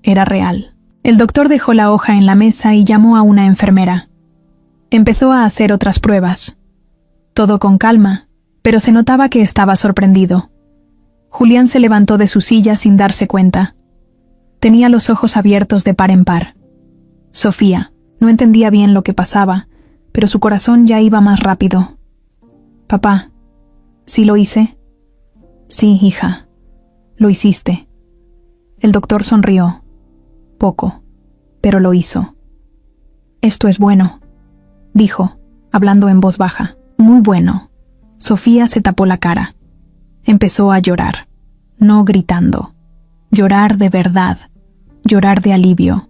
A: Era real. El doctor dejó la hoja en la mesa y llamó a una enfermera. Empezó a hacer otras pruebas. Todo con calma, pero se notaba que estaba sorprendido. Julián se levantó de su silla sin darse cuenta. Tenía los ojos abiertos de par en par. Sofía no entendía bien lo que pasaba, pero su corazón ya iba más rápido. «Papá, ¿sí lo hice?» «Sí, hija, lo hiciste». El doctor sonrió. Poco, pero lo hizo. «Esto es bueno», dijo, hablando en voz baja. «Muy bueno». Sofía se tapó la cara. Empezó a llorar, no gritando. Llorar de verdad, llorar de alivio.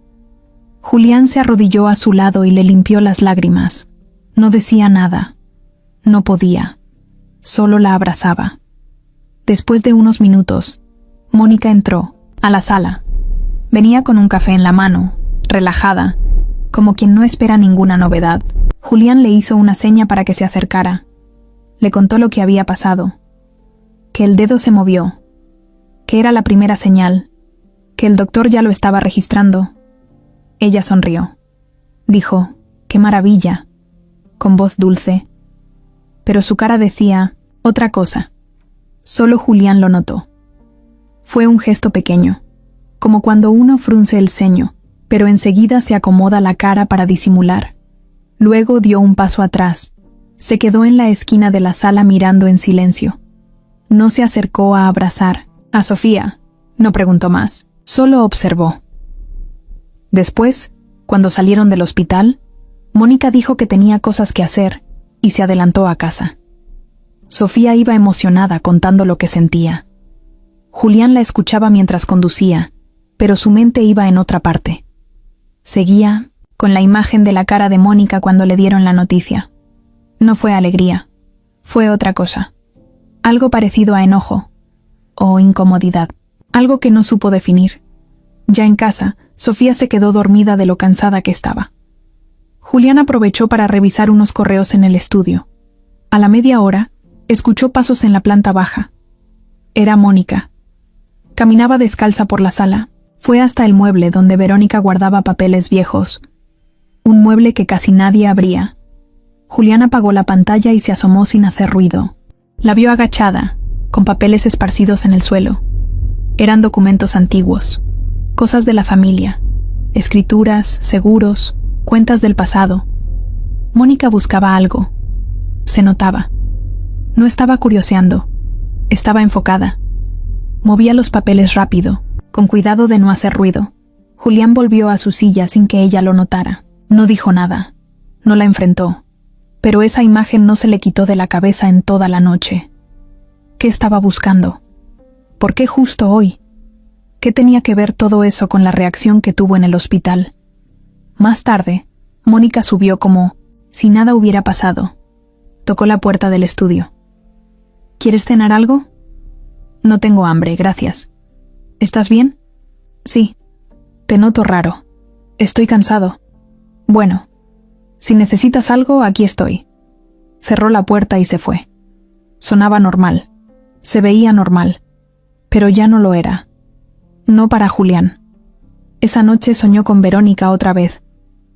A: Julián se arrodilló a su lado y le limpió las lágrimas. No decía nada. No podía. Solo la abrazaba. Después de unos minutos, Mónica entró, a la sala. Venía con un café en la mano, relajada, como quien no espera ninguna novedad. Julián le hizo una seña para que se acercara. Le contó lo que había pasado. Que el dedo se movió. Que era la primera señal. Que el doctor ya lo estaba registrando. Ella sonrió. dijo, «¡Qué maravilla!», con voz dulce. Pero su cara decía otra cosa. Solo Julián lo notó. Fue un gesto pequeño, como cuando uno frunce el ceño, pero enseguida se acomoda la cara para disimular. Luego dio un paso atrás. Se quedó en la esquina de la sala mirando en silencio. No se acercó a abrazar a Sofía. No preguntó más, solo observó. Después, cuando salieron del hospital, Mónica dijo que tenía cosas que hacer y se adelantó a casa. Sofía iba emocionada contando lo que sentía. Julián la escuchaba mientras conducía, pero su mente iba en otra parte. Seguía con la imagen de la cara de Mónica cuando le dieron la noticia. No fue alegría, fue otra cosa. Algo parecido a enojo o incomodidad, algo que no supo definir. Ya en casa, Sofía se quedó dormida de lo cansada que estaba. Julián aprovechó para revisar unos correos en el estudio. A la media hora, escuchó pasos en la planta baja. Era Mónica. Caminaba descalza por la sala. Fue hasta el mueble donde Verónica guardaba papeles viejos. Un mueble que casi nadie abría. Julián apagó la pantalla y se asomó sin hacer ruido. La vio agachada, con papeles esparcidos en el suelo. Eran documentos antiguos, cosas de la familia, escrituras, seguros, cuentas del pasado. Mónica buscaba algo. Se notaba. No estaba curioseando. Estaba enfocada. Movía los papeles rápido, con cuidado de no hacer ruido. Julián volvió a su silla sin que ella lo notara. No dijo nada. No la enfrentó. Pero esa imagen no se le quitó de la cabeza en toda la noche. ¿Qué estaba buscando? ¿Por qué justo hoy? ¿Qué tenía que ver todo eso con la reacción que tuvo en el hospital? Más tarde, Mónica subió como si nada hubiera pasado. Tocó la puerta del estudio. ¿Quieres cenar algo? No tengo hambre, gracias. ¿Estás bien? Sí. Te noto raro. Estoy cansado. Bueno, si necesitas algo, aquí estoy. Cerró la puerta y se fue. Sonaba normal. Se veía normal. Pero ya no lo era. No para Julián. Esa noche soñó con Verónica otra vez.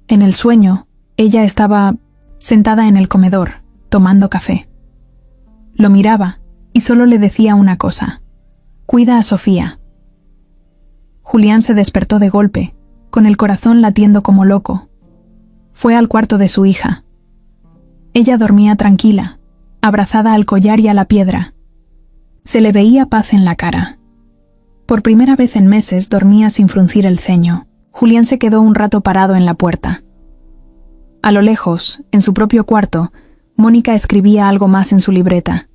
A: En el sueño, ella estaba sentada en el comedor, tomando café. Lo miraba y solo le decía una cosa: «Cuida a Sofía». Julián se despertó de golpe, con el corazón latiendo como loco. Fue al cuarto de su hija. Ella dormía tranquila, abrazada al collar y a la piedra. Se le veía paz en la cara. Por primera vez en meses dormía sin fruncir el ceño. Julián se quedó un rato parado en la puerta. A lo lejos, en su propio cuarto, Mónica escribía algo más en su libreta.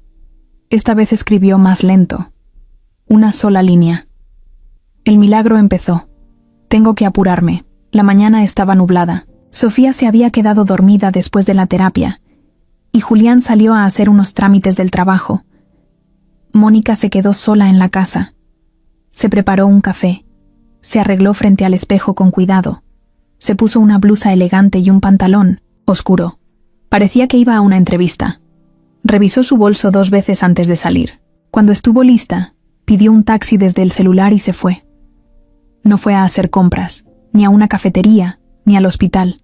A: Esta vez escribió más lento. Una sola línea. El milagro empezó. Tengo que apurarme. La mañana estaba nublada. Sofía se había quedado dormida después de la terapia, y Julián salió a hacer unos trámites del trabajo. Mónica se quedó sola en la casa. Se preparó un café. Se arregló frente al espejo con cuidado. Se puso una blusa elegante y un pantalón oscuro. Parecía que iba a una entrevista. Revisó su bolso 2 veces antes de salir. Cuando estuvo lista, pidió un taxi desde el celular y se fue. No fue a hacer compras, ni a una cafetería, ni al hospital.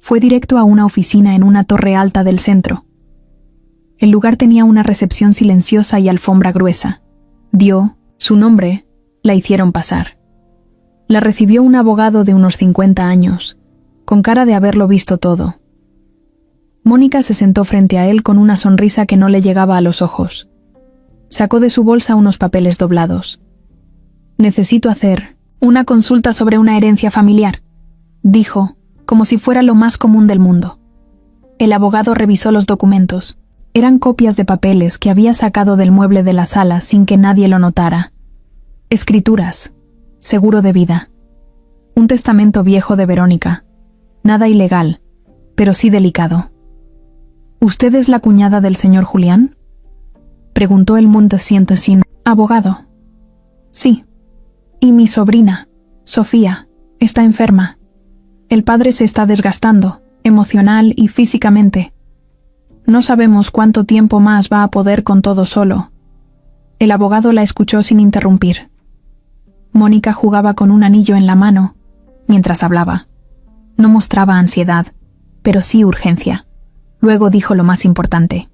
A: Fue directo a una oficina en una torre alta del centro. El lugar tenía una recepción silenciosa y alfombra gruesa. Dio su nombre, la hicieron pasar. La recibió un abogado de unos 50 años, con cara de haberlo visto todo. Mónica se sentó frente a él con una sonrisa que no le llegaba a los ojos. Sacó de su bolsa unos papeles doblados. «Necesito hacer una consulta sobre una herencia familiar», dijo, como si fuera lo más común del mundo. El abogado revisó los documentos. Eran copias de papeles que había sacado del mueble de la sala sin que nadie lo notara. Escrituras, seguro de vida. Un testamento viejo de Verónica. Nada ilegal, pero sí delicado. «¿Usted es la cuñada del señor Julián?», preguntó el sin abogado. «Sí. Y mi sobrina, Sofía, está enferma. El padre se está desgastando, emocional y físicamente. No sabemos cuánto tiempo más va a poder con todo solo». El abogado la escuchó sin interrumpir. Mónica jugaba con un anillo en la mano mientras hablaba. No mostraba ansiedad, pero sí urgencia. Luego dijo lo más importante.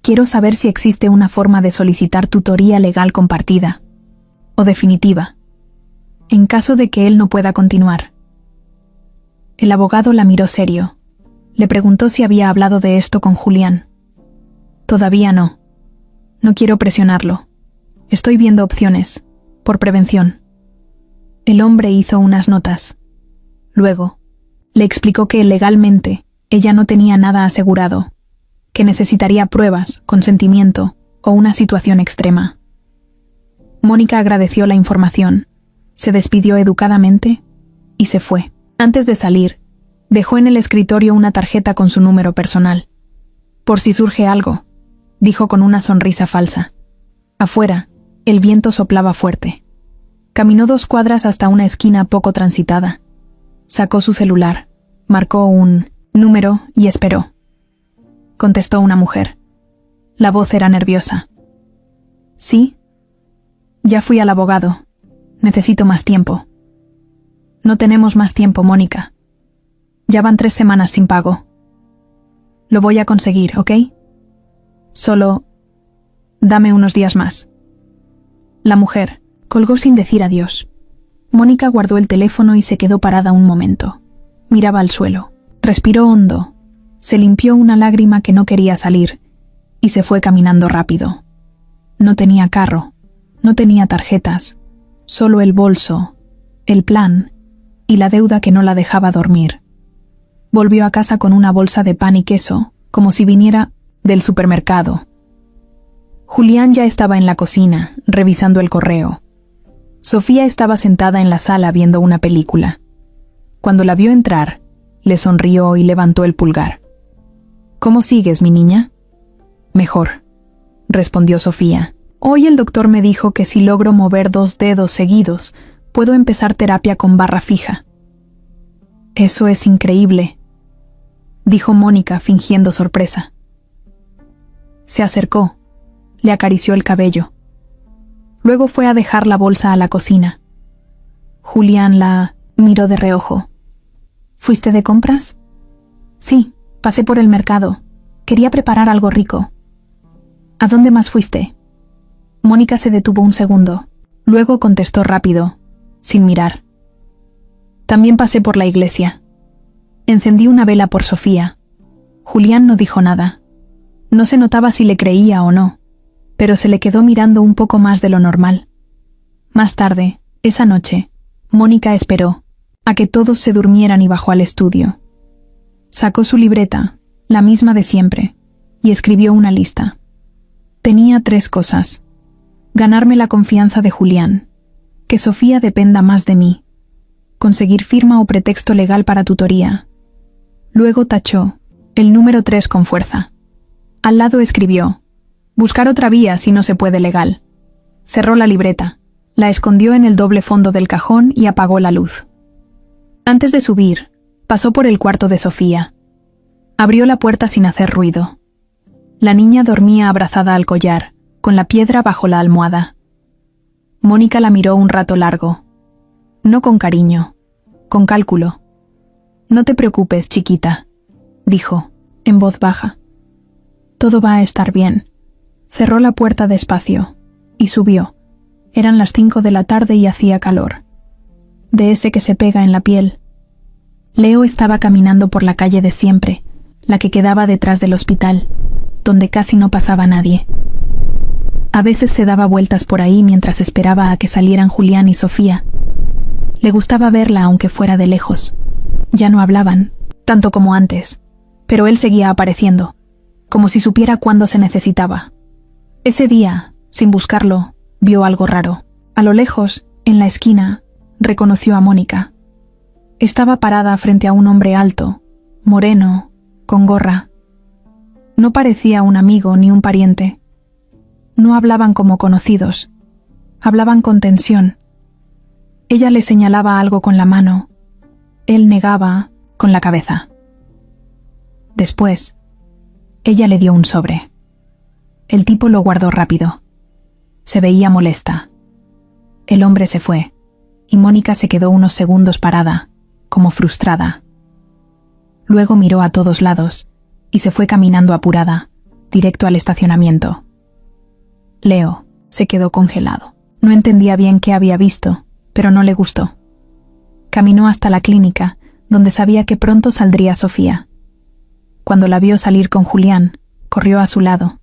A: Quiero saber si existe una forma de solicitar tutoría legal compartida, o definitiva, en caso de que él no pueda continuar. El abogado la miró serio. Le preguntó si había hablado de esto con Julián. Todavía no. No quiero presionarlo. Estoy viendo opciones, por prevención. El hombre hizo unas notas. Luego, le explicó que legalmente ella no tenía nada asegurado, que necesitaría pruebas, consentimiento o una situación extrema. Mónica agradeció la información, se despidió educadamente y se fue. Antes de salir, dejó en el escritorio una tarjeta con su número personal. Por si surge algo, dijo con una sonrisa falsa. Afuera, el viento soplaba fuerte. Caminó 2 cuadras hasta una esquina poco transitada. Sacó su celular, marcó un número y esperó. Contestó una mujer. La voz era nerviosa. ¿Sí? Ya fui al abogado. Necesito más tiempo. No tenemos más tiempo, Mónica. Ya van 3 semanas sin pago. Lo voy a conseguir, ¿ok? Solo dame unos días más. La mujer colgó sin decir adiós. Mónica guardó el teléfono y se quedó parada un momento. Miraba al suelo. Respiró hondo. Se limpió una lágrima que no quería salir y se fue caminando rápido. No tenía carro, no tenía tarjetas, solo el bolso, el plan y la deuda que no la dejaba dormir. Volvió a casa con una bolsa de pan y queso, como si viniera del supermercado. Julián ya estaba en la cocina, revisando el correo. Sofía estaba sentada en la sala viendo una película. Cuando la vio entrar, le sonrió y levantó el pulgar. ¿Cómo sigues, mi niña? Mejor, respondió Sofía. Hoy el doctor me dijo que si logro mover 2 dedos seguidos, puedo empezar terapia con barra fija. Eso es increíble, dijo Mónica fingiendo sorpresa. Se acercó, le acarició el cabello. Luego fue a dejar la bolsa a la cocina. Julián la miró de reojo. ¿Fuiste de compras? Sí, pasé por el mercado. Quería preparar algo rico. ¿A dónde más fuiste? Mónica se detuvo un segundo. Luego contestó rápido, sin mirar. También pasé por la iglesia. Encendí una vela por Sofía. Julián no dijo nada. No se notaba si le creía o no, pero se le quedó mirando un poco más de lo normal. Más tarde, esa noche, Mónica esperó a que todos se durmieran y bajó al estudio. Sacó su libreta, la misma de siempre, y escribió una lista. Tenía 3 cosas. Ganarme la confianza de Julián, que Sofía dependa más de mí, conseguir firma o pretexto legal para tutoría. Luego tachó el número 3 con fuerza. Al lado escribió, buscar otra vía si no se puede legal. Cerró la libreta, la escondió en el doble fondo del cajón y apagó la luz. Antes de subir, pasó por el cuarto de Sofía. Abrió la puerta sin hacer ruido. La niña dormía abrazada al collar, con la piedra bajo la almohada. Mónica la miró un rato largo. No con cariño, con cálculo. No te preocupes, chiquita, dijo, en voz baja. Todo va a estar bien. Cerró la puerta despacio y subió. Eran las 5 de la tarde y hacía calor. De ese que se pega en la piel. Leo estaba caminando por la calle de siempre, la que quedaba detrás del hospital, donde casi no pasaba nadie. A veces se daba vueltas por ahí mientras esperaba a que salieran Julián y Sofía. Le gustaba verla aunque fuera de lejos. Ya no hablaban, tanto como antes, pero él seguía apareciendo, como si supiera cuándo se necesitaba. Ese día, sin buscarlo, vio algo raro. A lo lejos, en la esquina, reconoció a Mónica. Estaba parada frente a un hombre alto, moreno, con gorra. No parecía un amigo ni un pariente. No hablaban como conocidos. Hablaban con tensión. Ella le señalaba algo con la mano. Él negaba con la cabeza. Después, ella le dio un sobre. El tipo lo guardó rápido. Se veía molesta. El hombre se fue, y Mónica se quedó unos segundos parada, como frustrada. Luego miró a todos lados y se fue caminando apurada, directo al estacionamiento. Leo se quedó congelado. No entendía bien qué había visto, pero no le gustó. Caminó hasta la clínica, donde sabía que pronto saldría Sofía. Cuando la vio salir con Julián, corrió a su lado.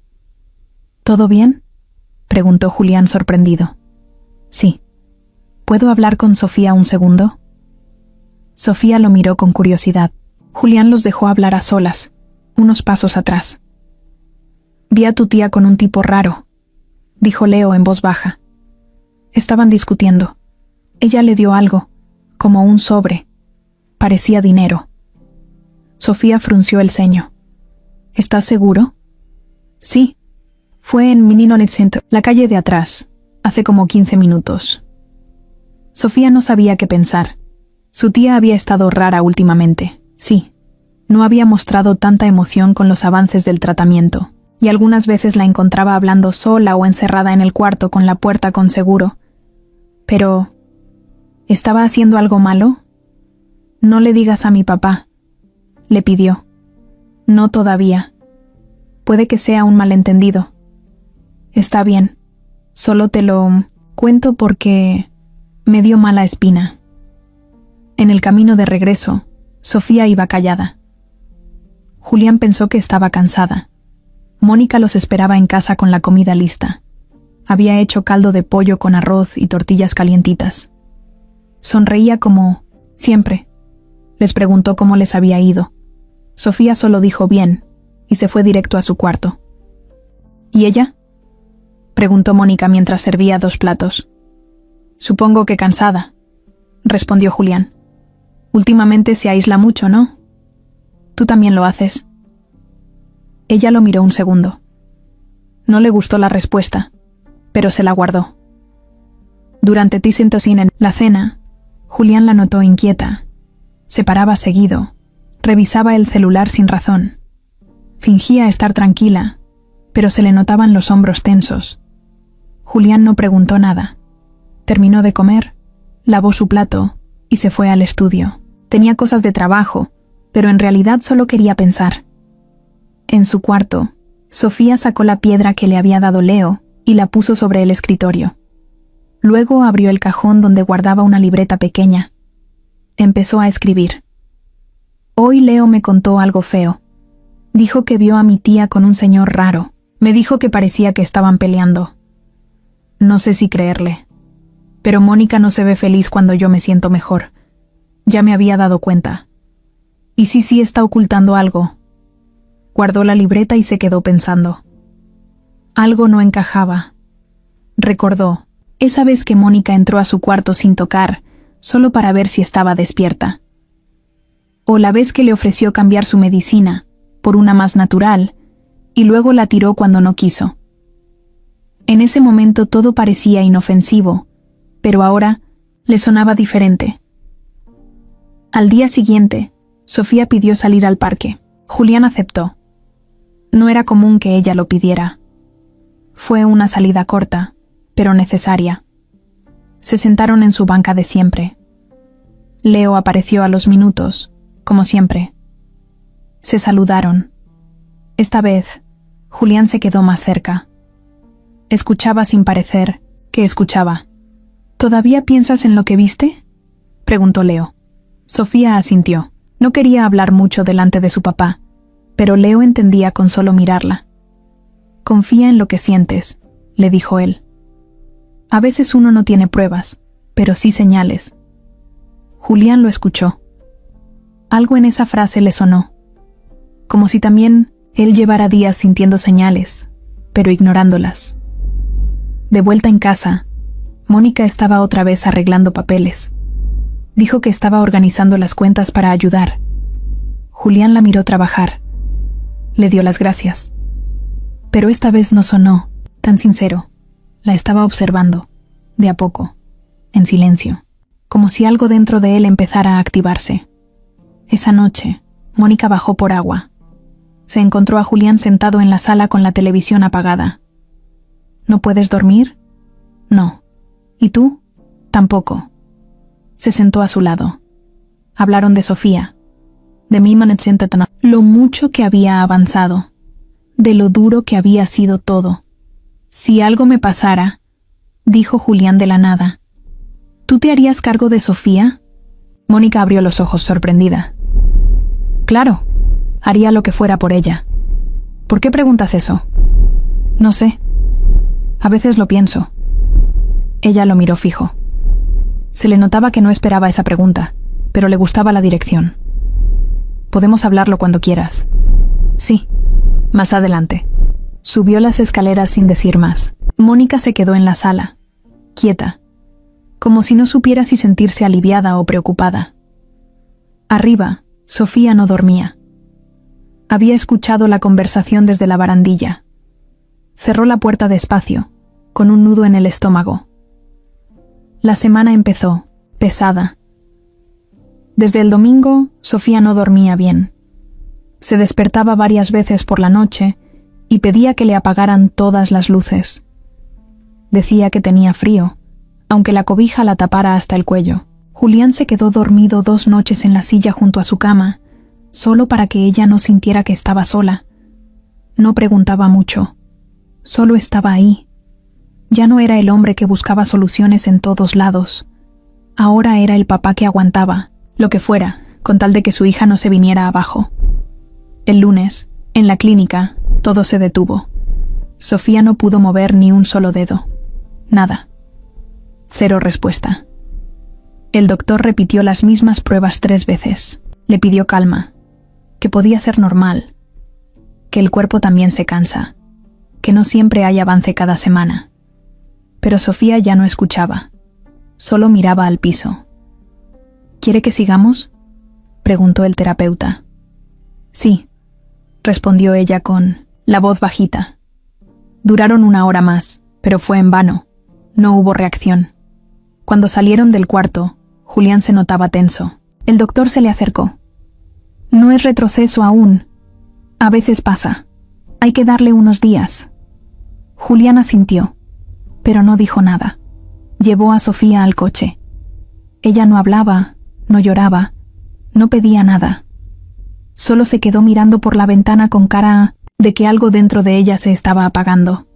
A: ¿Todo bien?, preguntó Julián sorprendido. Sí. ¿Puedo hablar con Sofía un segundo? Sofía lo miró con curiosidad. Julián los dejó hablar a solas, unos pasos atrás. Vi a tu tía con un tipo raro, dijo Leo en voz baja. Estaban discutiendo. Ella le dio algo, como un sobre. Parecía dinero. Sofía frunció el ceño. ¿Estás seguro? Sí. Fue en Mininonet Center, la calle de atrás, hace como 15 minutos. Sofía no sabía qué pensar. Su tía había estado rara últimamente, sí. No había mostrado tanta emoción con los avances del tratamiento, y algunas veces la encontraba hablando sola o encerrada en el cuarto con la puerta con seguro. Pero, ¿estaba haciendo algo malo? No le digas a mi papá, le pidió. No todavía. Puede que sea un malentendido. Está bien. Solo te lo cuento porque me dio mala espina. En el camino de regreso, Sofía iba callada. Julián pensó que estaba cansada. Mónica los esperaba en casa con la comida lista. Había hecho caldo de pollo con arroz y tortillas calientitas. Sonreía como siempre. Les preguntó cómo les había ido. Sofía solo dijo bien y se fue directo a su cuarto. ¿Y ella?, preguntó Mónica mientras servía 2 platos. Supongo que cansada, respondió Julián. Últimamente se aísla mucho, ¿no? Tú también lo haces. Ella lo miró un segundo. No le gustó la respuesta, pero se la guardó. Durante Tisentosín en la cena, Julián la notó inquieta. Se paraba seguido, revisaba el celular sin razón. Fingía estar tranquila, pero se le notaban los hombros tensos. Julián no preguntó nada. Terminó de comer, lavó su plato y se fue al estudio. Tenía cosas de trabajo, pero en realidad solo quería pensar. En su cuarto, Sofía sacó la piedra que le había dado Leo y la puso sobre el escritorio. Luego abrió el cajón donde guardaba una libreta pequeña. Empezó a escribir. Hoy Leo me contó algo feo. Dijo que vio a mi tía con un señor raro. Me dijo que parecía que estaban peleando. No sé si creerle. Pero Mónica no se ve feliz cuando yo me siento mejor. Ya me había dado cuenta. ¿Y si sí está ocultando algo? Guardó la libreta y se quedó pensando. Algo no encajaba. Recordó esa vez que Mónica entró a su cuarto sin tocar, solo para ver si estaba despierta. O la vez que le ofreció cambiar su medicina por una más natural, y luego la tiró cuando no quiso. En ese momento todo parecía inofensivo, pero ahora le sonaba diferente. Al día siguiente, Sofía pidió salir al parque. Julián aceptó. No era común que ella lo pidiera. Fue una salida corta, pero necesaria. Se sentaron en su banca de siempre. Leo apareció a los minutos, como siempre. Se saludaron. Esta vez, Julián se quedó más cerca. Escuchaba sin parecer que escuchaba. ¿Todavía piensas en lo que viste?, preguntó Leo. Sofía asintió. No quería hablar mucho delante de su papá, pero Leo entendía con solo mirarla. Confía en lo que sientes, le dijo él. A veces uno no tiene pruebas, pero sí señales. Julián lo escuchó. Algo en esa frase le sonó, como si también él llevara días sintiendo señales, pero ignorándolas. De vuelta en casa, Mónica estaba otra vez arreglando papeles. Dijo que estaba organizando las cuentas para ayudar. Julián la miró trabajar. Le dio las gracias. Pero esta vez no sonó tan sincero. La estaba observando, de a poco, en silencio, como si algo dentro de él empezara a activarse. Esa noche, Mónica bajó por agua. Se encontró a Julián sentado en la sala con la televisión apagada. ¿No puedes dormir? No. ¿Y tú? Tampoco. Se sentó a su lado. Hablaron de Sofía, de mí, lo mucho que había avanzado, de lo duro que había sido todo. Si algo me pasara, dijo Julián de la nada, ¿tú te harías cargo de Sofía? Mónica abrió los ojos sorprendida. Claro, haría lo que fuera por ella. ¿Por qué preguntas eso? No sé. A veces lo pienso. Ella lo miró fijo. Se le notaba que no esperaba esa pregunta, pero le gustaba la dirección. Podemos hablarlo cuando quieras. Sí, más adelante. Subió las escaleras sin decir más. Mónica se quedó en la sala, quieta, como si no supiera si sentirse aliviada o preocupada. Arriba, Sofía no dormía. Había escuchado la conversación desde la barandilla. Cerró la puerta despacio, con un nudo en el estómago. La semana empezó, pesada. Desde el domingo, Sofía no dormía bien. Se despertaba varias veces por la noche y pedía que le apagaran todas las luces. Decía que tenía frío, aunque la cobija la tapara hasta el cuello. Julián se quedó dormido 2 noches en la silla junto a su cama, solo para que ella no sintiera que estaba sola. No preguntaba mucho, solo estaba ahí. Ya no era el hombre que buscaba soluciones en todos lados. Ahora era el papá que aguantaba, lo que fuera, con tal de que su hija no se viniera abajo. El lunes, en la clínica, todo se detuvo. Sofía no pudo mover ni un solo dedo. Nada. 0 respuesta. El doctor repitió las mismas pruebas 3 veces. Le pidió calma, que podía ser normal, que el cuerpo también se cansa, que no siempre hay avance cada semana. Pero Sofía ya no escuchaba, solo miraba al piso. ¿Quiere que sigamos?, preguntó el terapeuta. Sí, respondió ella con la voz bajita. Duraron 1 hora más, pero fue en vano. No hubo reacción. Cuando salieron del cuarto, Julián se notaba tenso. El doctor se le acercó. No es retroceso aún. A veces pasa. Hay que darle unos días. Julián asintió, pero no dijo nada. Llevó a Sofía al coche. Ella no hablaba, no lloraba, no pedía nada. Solo se quedó mirando por la ventana con cara de que algo dentro de ella se estaba apagando.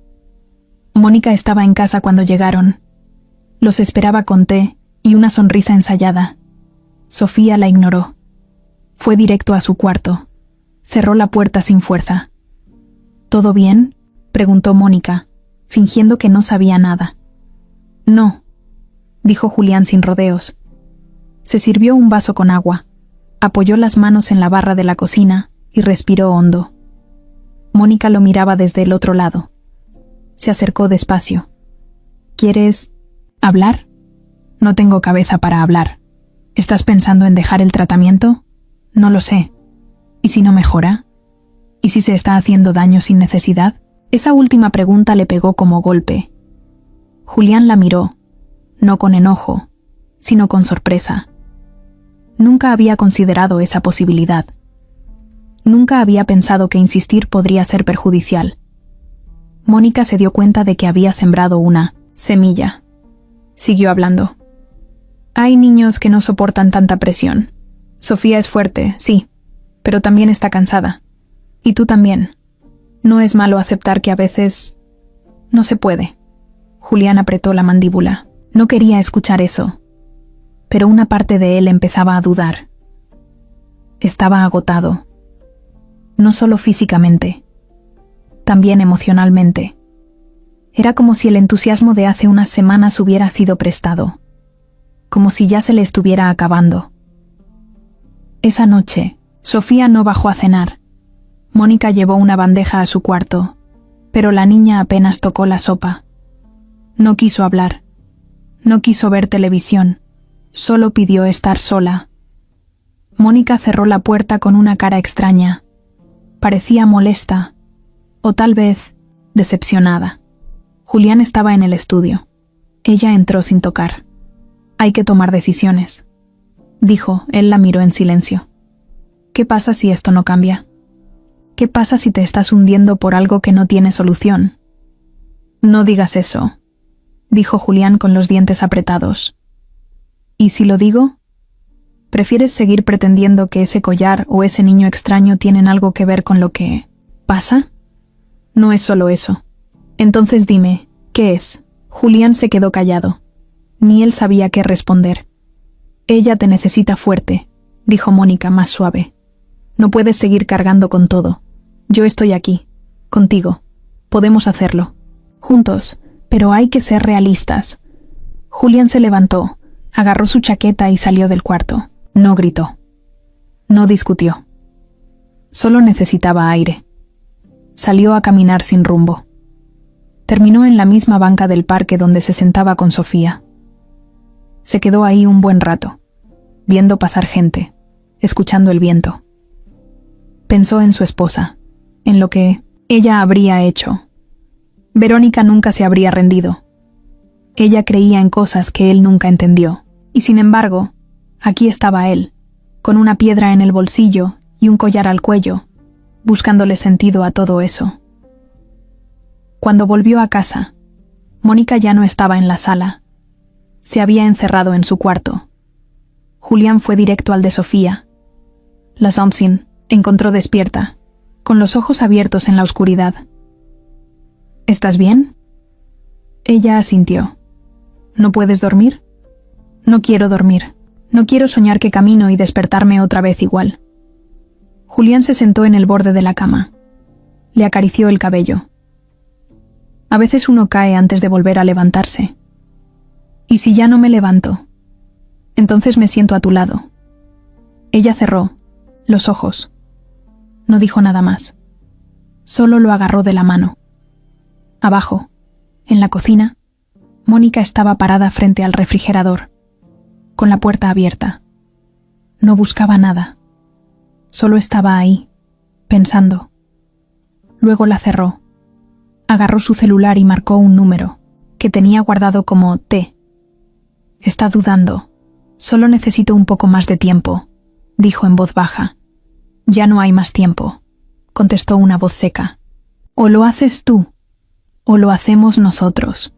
A: Mónica estaba en casa cuando llegaron. Los esperaba con té y una sonrisa ensayada. Sofía la ignoró. Fue directo a su cuarto. Cerró la puerta sin fuerza. ¿Todo bien?, preguntó Mónica, fingiendo que no sabía nada. No, dijo Julián sin rodeos. Se sirvió un vaso con agua, apoyó las manos en la barra de la cocina y respiró hondo. Mónica lo miraba desde el otro lado. Se acercó despacio. ¿Quieres hablar? No tengo cabeza para hablar. ¿Estás pensando en dejar el tratamiento? No lo sé. ¿Y si no mejora? ¿Y si se está haciendo daño sin necesidad? Esa última pregunta le pegó como golpe. Julián la miró, no con enojo, sino con sorpresa. Nunca había considerado esa posibilidad. Nunca había pensado que insistir podría ser perjudicial. Mónica se dio cuenta de que había sembrado una semilla. Siguió hablando. Hay niños que no soportan tanta presión. Sofía es fuerte, sí, pero también está cansada. Y tú también. No es malo aceptar que a veces no se puede. Julián apretó la mandíbula. No quería escuchar eso, pero una parte de él empezaba a dudar. Estaba agotado. No solo físicamente, también emocionalmente. Era como si el entusiasmo de hace unas semanas hubiera sido prestado, como si ya se le estuviera acabando. Esa noche, Sofía no bajó a cenar. Mónica llevó una bandeja a su cuarto, pero la niña apenas tocó la sopa. No quiso hablar, no quiso ver televisión, solo pidió estar sola. Mónica cerró la puerta con una cara extraña. Parecía molesta, o tal vez decepcionada. Julián estaba en el estudio. Ella entró sin tocar. Hay que tomar decisiones, dijo. Él la miró en silencio. ¿Qué pasa si esto no cambia? ¿Qué pasa si te estás hundiendo por algo que no tiene solución? No digas eso, dijo Julián con los dientes apretados. ¿Y si lo digo? ¿Prefieres seguir pretendiendo que ese collar o ese niño extraño tienen algo que ver con lo que pasa? No es solo eso. Entonces dime, ¿qué es? Julián se quedó callado. Ni él sabía qué responder. Ella te necesita fuerte, dijo Mónica más suave. No puedes seguir cargando con todo. Yo estoy aquí, contigo. Podemos hacerlo. Juntos, pero hay que ser realistas. Julián se levantó, agarró su chaqueta y salió del cuarto. No gritó. No discutió. Solo necesitaba aire. Salió a caminar sin rumbo. Terminó en la misma banca del parque donde se sentaba con Sofía. Se quedó ahí un buen rato, viendo pasar gente, escuchando el viento. Pensó en su esposa, en lo que ella habría hecho. Verónica nunca se habría rendido. Ella creía en cosas que él nunca entendió, y sin embargo, aquí estaba él, con una piedra en el bolsillo y un collar al cuello, buscándole sentido a todo eso. Cuando volvió a casa, Mónica ya no estaba en la sala. Se había encerrado en su cuarto. Julián fue directo al de Sofía. La Thompson encontró despierta, con los ojos abiertos en la oscuridad. ¿Estás bien? Ella asintió. ¿No puedes dormir? No quiero dormir. No quiero soñar que camino y despertarme otra vez igual. Julián se sentó en el borde de la cama. Le acarició el cabello. A veces uno cae antes de volver a levantarse. ¿Y si ya no me levanto? Entonces me siento a tu lado. Ella cerró los ojos. No dijo nada más. Solo lo agarró de la mano. Abajo, en la cocina, Mónica estaba parada frente al refrigerador, con la puerta abierta. No buscaba nada. Solo estaba ahí, pensando. Luego la cerró. Agarró su celular y marcó un número, que tenía guardado como T. Está dudando. Solo necesito un poco más de tiempo, dijo en voz baja. Ya no hay más tiempo, contestó una voz seca. O lo haces tú, o lo hacemos nosotros.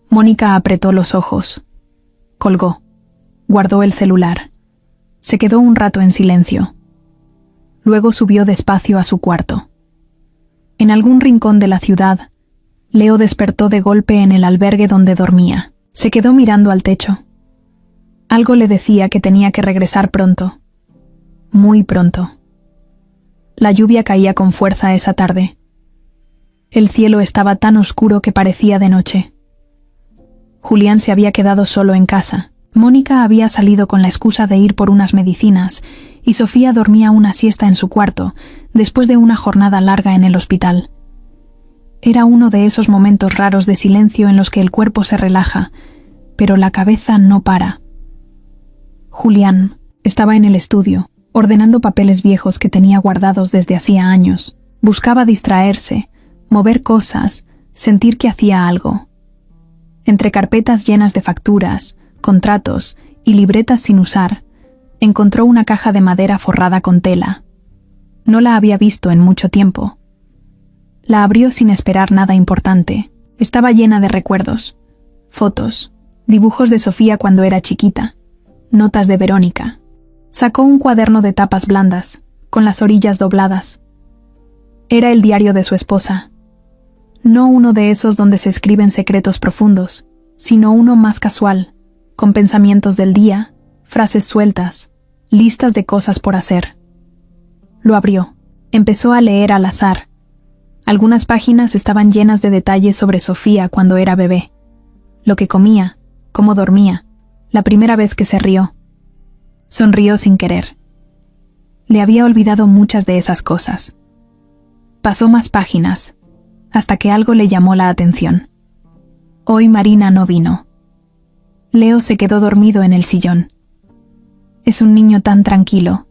A: Mónica apretó los ojos. Colgó. Guardó el celular. Se quedó un rato en silencio. Luego subió despacio a su cuarto. En algún rincón de la ciudad, Leo despertó de golpe en el albergue donde dormía. Se quedó mirando al techo. Algo le decía que tenía que regresar pronto. Muy pronto. La lluvia caía con fuerza esa tarde. El cielo estaba tan oscuro que parecía de noche. Julián se había quedado solo en casa. Mónica había salido con la excusa de ir por unas medicinas y Sofía dormía una siesta en su cuarto después de una jornada larga en el hospital. Era uno de esos momentos raros de silencio en los que el cuerpo se relaja, pero la cabeza no para. Julián estaba en el estudio, ordenando papeles viejos que tenía guardados desde hacía años. Buscaba distraerse, mover cosas, sentir que hacía algo. Entre carpetas llenas de facturas, contratos y libretas sin usar, encontró una caja de madera forrada con tela. No la había visto en mucho tiempo. La abrió sin esperar nada importante. Estaba llena de recuerdos, fotos, dibujos de Sofía cuando era chiquita, notas de Verónica. Sacó un cuaderno de tapas blandas, con las orillas dobladas. Era el diario de su esposa. No uno de esos donde se escriben secretos profundos, sino uno más casual, con pensamientos del día, frases sueltas, listas de cosas por hacer. Lo abrió. Empezó a leer al azar. Algunas páginas estaban llenas de detalles sobre Sofía cuando era bebé. Lo que comía, cómo dormía, la primera vez que se rió. Sonrió sin querer. Le había olvidado muchas de esas cosas. Pasó más páginas, hasta que algo le llamó la atención. Hoy Marina no vino. Leo se quedó dormido en el sillón. Es un niño tan tranquilo.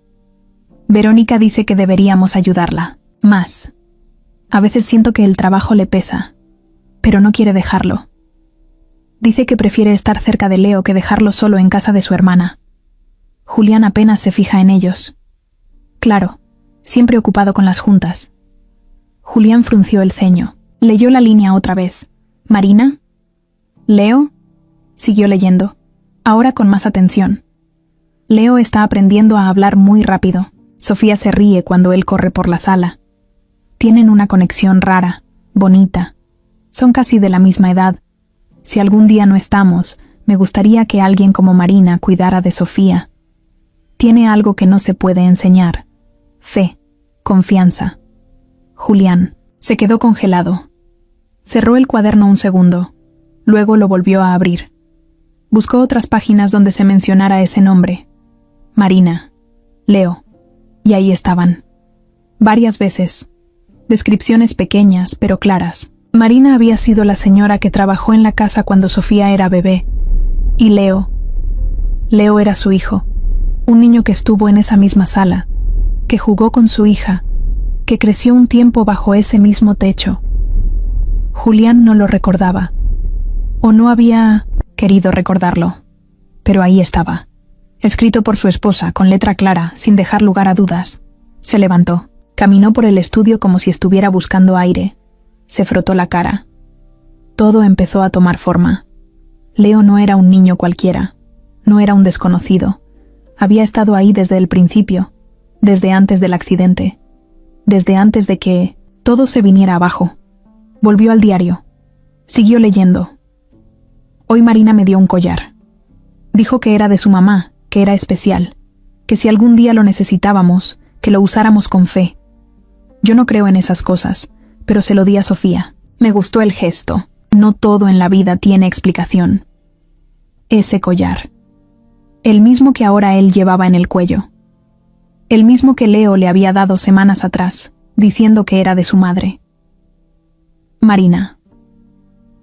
A: Verónica dice que deberíamos ayudarla, más. A veces siento que el trabajo le pesa, pero no quiere dejarlo. Dice que prefiere estar cerca de Leo que dejarlo solo en casa de su hermana. Julián apenas se fija en ellos. Claro, siempre ocupado con las juntas. Julián frunció el ceño. Leyó la línea otra vez. ¿Marina? ¿Leo? Siguió leyendo, ahora con más atención. Leo está aprendiendo a hablar muy rápido. Sofía se ríe cuando él corre por la sala. Tienen una conexión rara, bonita. Son casi de la misma edad. Si algún día no estamos, me gustaría que alguien como Marina cuidara de Sofía. Tiene algo que no se puede enseñar. Fe, confianza. Julián se quedó congelado. Cerró el cuaderno un segundo. Luego lo volvió a abrir. Buscó otras páginas donde se mencionara ese nombre. Marina, Leo. Y ahí estaban. Varias veces. Descripciones pequeñas, pero claras. Marina había sido la señora que trabajó en la casa cuando Sofía era bebé. Y Leo era su hijo. Un niño que estuvo en esa misma sala, que jugó con su hija, que creció un tiempo bajo ese mismo techo. Julián no lo recordaba, o no había querido recordarlo, pero ahí estaba, escrito por su esposa, con letra clara, sin dejar lugar a dudas. Se levantó, caminó por el estudio como si estuviera buscando aire, se frotó la cara. Todo empezó a tomar forma. Leo no era un niño cualquiera, no era un desconocido. Había estado ahí desde el principio, desde antes del accidente, desde antes de que todo se viniera abajo. Volvió al diario. Siguió leyendo. Hoy Marina me dio un collar. Dijo que era de su mamá, que era especial, que si algún día lo necesitábamos, que lo usáramos con fe. Yo no creo en esas cosas, pero se lo di a Sofía. Me gustó el gesto. No todo en la vida tiene explicación. Ese collar. El mismo que ahora él llevaba en el cuello. El mismo que Leo le había dado semanas atrás, diciendo que era de su madre. Marina.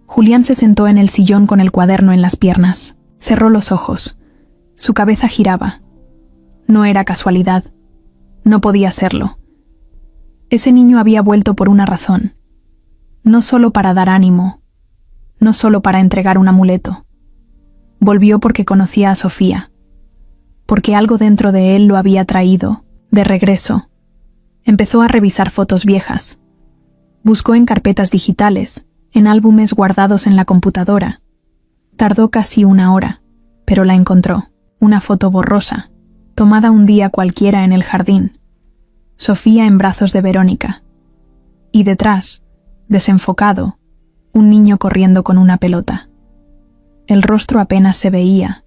A: Julián se sentó en el sillón con el cuaderno en las piernas. Cerró los ojos. Su cabeza giraba. No era casualidad. No podía serlo. Ese niño había vuelto por una razón. No solo para dar ánimo. No solo para entregar un amuleto. Volvió porque conocía a Sofía, porque algo dentro de él lo había traído, de regreso. Empezó a revisar fotos viejas. Buscó en carpetas digitales, en álbumes guardados en la computadora. Tardó casi 1 hora, pero la encontró, una foto borrosa, tomada un día cualquiera en el jardín. Sofía en brazos de Verónica. Y detrás, desenfocado, un niño corriendo con una pelota. El rostro apenas se veía,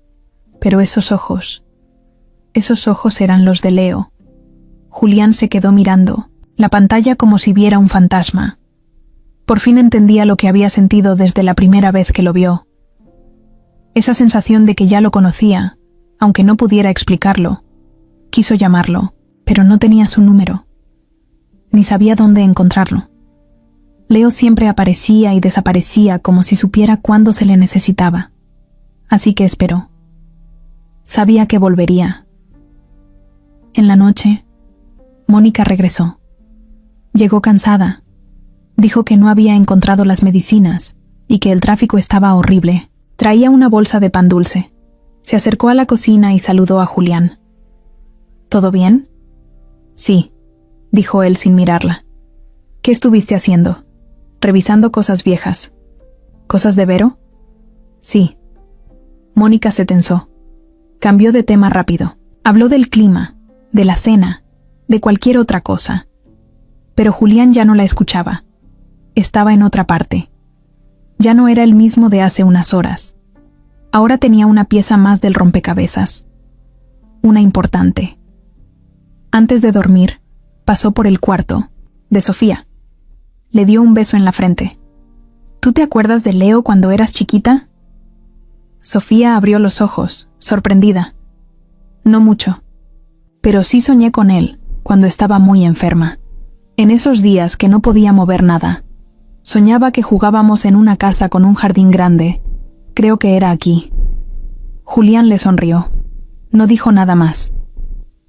A: pero esos ojos eran los de Leo. Julián se quedó mirando la pantalla como si viera un fantasma. Por fin entendía lo que había sentido desde la primera vez que lo vio. Esa sensación de que ya lo conocía, aunque no pudiera explicarlo. Quiso llamarlo, pero no tenía su número. Ni sabía dónde encontrarlo. Leo siempre aparecía y desaparecía como si supiera cuándo se le necesitaba. Así que esperó. Sabía que volvería. En la noche, Mónica regresó. Llegó cansada. Dijo que no había encontrado las medicinas y que el tráfico estaba horrible. Traía una bolsa de pan dulce. Se acercó a la cocina y saludó a Julián. ¿Todo bien? Sí, dijo él sin mirarla. ¿Qué estuviste haciendo? Revisando cosas viejas. ¿Cosas de Vero? Sí. Mónica se tensó. Cambió de tema rápido. Habló del clima, de la cena, de cualquier otra cosa. Pero Julián ya no la escuchaba. Estaba en otra parte. Ya no era el mismo de hace unas horas. Ahora tenía una pieza más del rompecabezas. Una importante. Antes de dormir, pasó por el cuarto de Sofía. Le dio un beso en la frente. ¿Tú te acuerdas de Leo cuando eras chiquita? Sofía abrió los ojos, sorprendida. No mucho. Pero sí soñé con él, cuando estaba muy enferma. En esos días que no podía mover nada. Soñaba que jugábamos en una casa con un jardín grande. Creo que era aquí. Julián le sonrió. No dijo nada más.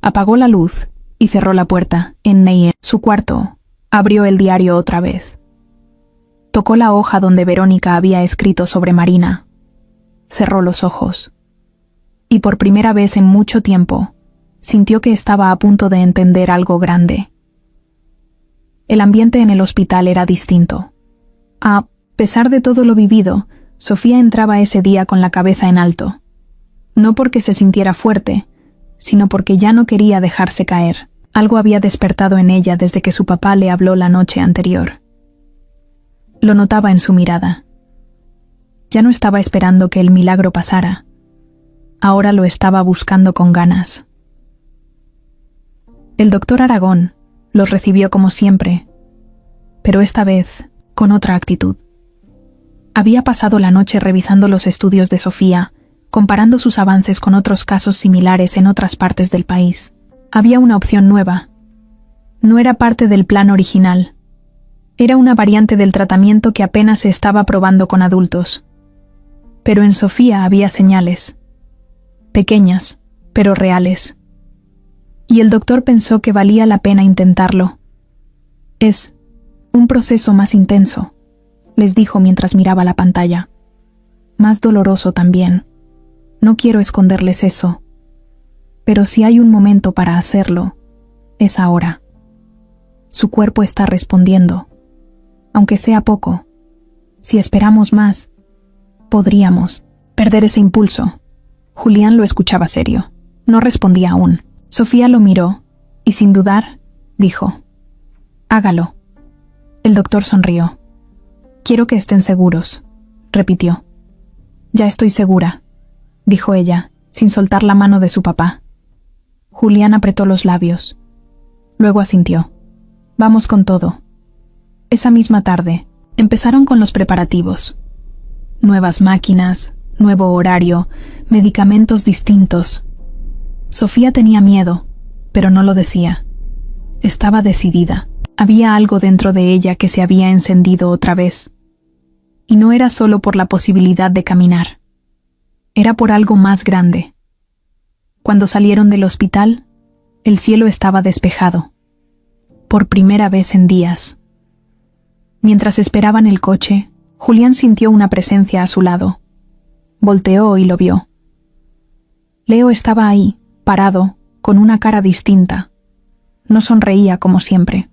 A: Apagó la luz y cerró la puerta. En su cuarto, abrió el diario otra vez. Tocó la hoja donde Verónica había escrito sobre Marina. Cerró los ojos. Y por primera vez en mucho tiempo, sintió que estaba a punto de entender algo grande. El ambiente en el hospital era distinto. A pesar de todo lo vivido, Sofía entraba ese día con la cabeza en alto. No porque se sintiera fuerte, sino porque ya no quería dejarse caer. Algo había despertado en ella desde que su papá le habló la noche anterior. Lo notaba en su mirada. Ya no estaba esperando que el milagro pasara. Ahora lo estaba buscando con ganas. El doctor Aragón los recibió como siempre, pero esta vez con otra actitud. Había pasado la noche revisando los estudios de Sofía, comparando sus avances con otros casos similares en otras partes del país. Había una opción nueva. No era parte del plan original. Era una variante del tratamiento que apenas se estaba probando con adultos. Pero en Sofía había señales. Pequeñas, pero reales. Y el doctor pensó que valía la pena intentarlo. Es un proceso más intenso, les dijo mientras miraba la pantalla. Más doloroso también. No quiero esconderles eso. Pero si hay un momento para hacerlo, es ahora. Su cuerpo está respondiendo. Aunque sea poco, si esperamos más, podríamos perder ese impulso. Julián lo escuchaba serio. No respondía aún. Sofía lo miró y, sin dudar, dijo: «Hágalo». El doctor sonrió. «Quiero que estén seguros», repitió. «Ya estoy segura», dijo ella, sin soltar la mano de su papá. Julián apretó los labios. Luego asintió. «Vamos con todo». Esa misma tarde, empezaron con los preparativos. Nuevas máquinas, nuevo horario, medicamentos distintos. Sofía tenía miedo, pero no lo decía. Estaba decidida. Había algo dentro de ella que se había encendido otra vez. Y no era solo por la posibilidad de caminar. Era por algo más grande. Cuando salieron del hospital, el cielo estaba despejado. Por primera vez en días. Mientras esperaban el coche, Julián sintió una presencia a su lado. Volteó y lo vio. Leo estaba ahí, parado, con una cara distinta. No sonreía como siempre.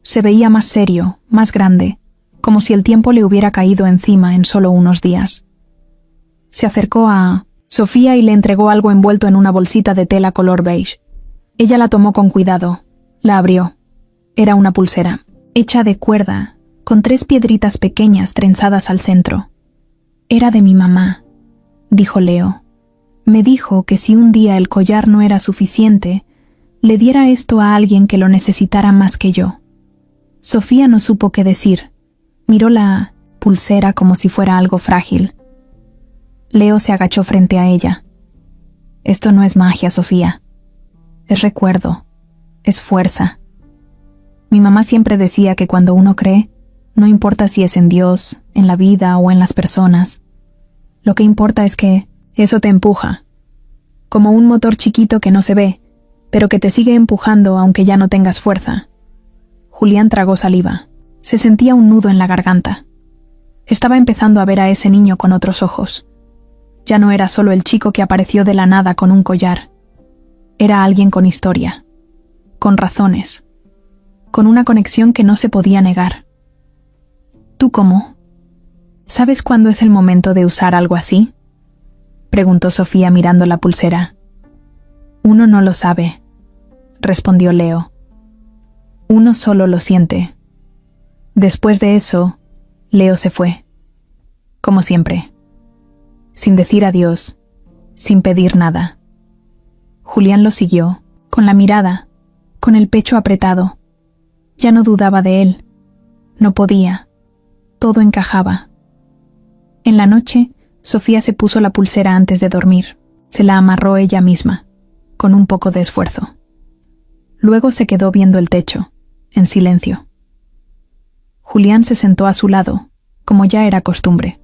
A: Se veía más serio, más grande, como si el tiempo le hubiera caído encima en solo unos días. Se acercó a Sofía y le entregó algo envuelto en una bolsita de tela color beige. Ella la tomó con cuidado, la abrió. Era una pulsera, hecha de cuerda, con 3 piedritas pequeñas trenzadas al centro. «Era de mi mamá», dijo Leo. «Me dijo que si un día el collar no era suficiente, le diera esto a alguien que lo necesitara más que yo». Sofía no supo qué decir. Miró la pulsera como si fuera algo frágil. Leo se agachó frente a ella. «Esto no es magia, Sofía. Es recuerdo. Es fuerza. Mi mamá siempre decía que cuando uno cree, no importa si es en Dios, en la vida o en las personas. Lo que importa es que eso te empuja. Como un motor chiquito que no se ve, pero que te sigue empujando aunque ya no tengas fuerza». Julián tragó saliva. Se sentía un nudo en la garganta. Estaba empezando a ver a ese niño con otros ojos. Ya no era solo el chico que apareció de la nada con un collar. Era alguien con historia, con razones, con una conexión que no se podía negar. ¿Tú cómo? ¿Sabes cuándo es el momento de usar algo así?, preguntó Sofía mirando la pulsera. «Uno no lo sabe», respondió Leo. «Uno solo lo siente». Después de eso, Leo se fue. Como siempre. Sin decir adiós, sin pedir nada. Julián lo siguió, con la mirada, con el pecho apretado. Ya no dudaba de él. No podía. Todo encajaba. En la noche, Sofía se puso la pulsera antes de dormir. Se la amarró ella misma, con un poco de esfuerzo. Luego se quedó viendo el techo, en silencio. Julián se sentó a su lado, como ya era costumbre.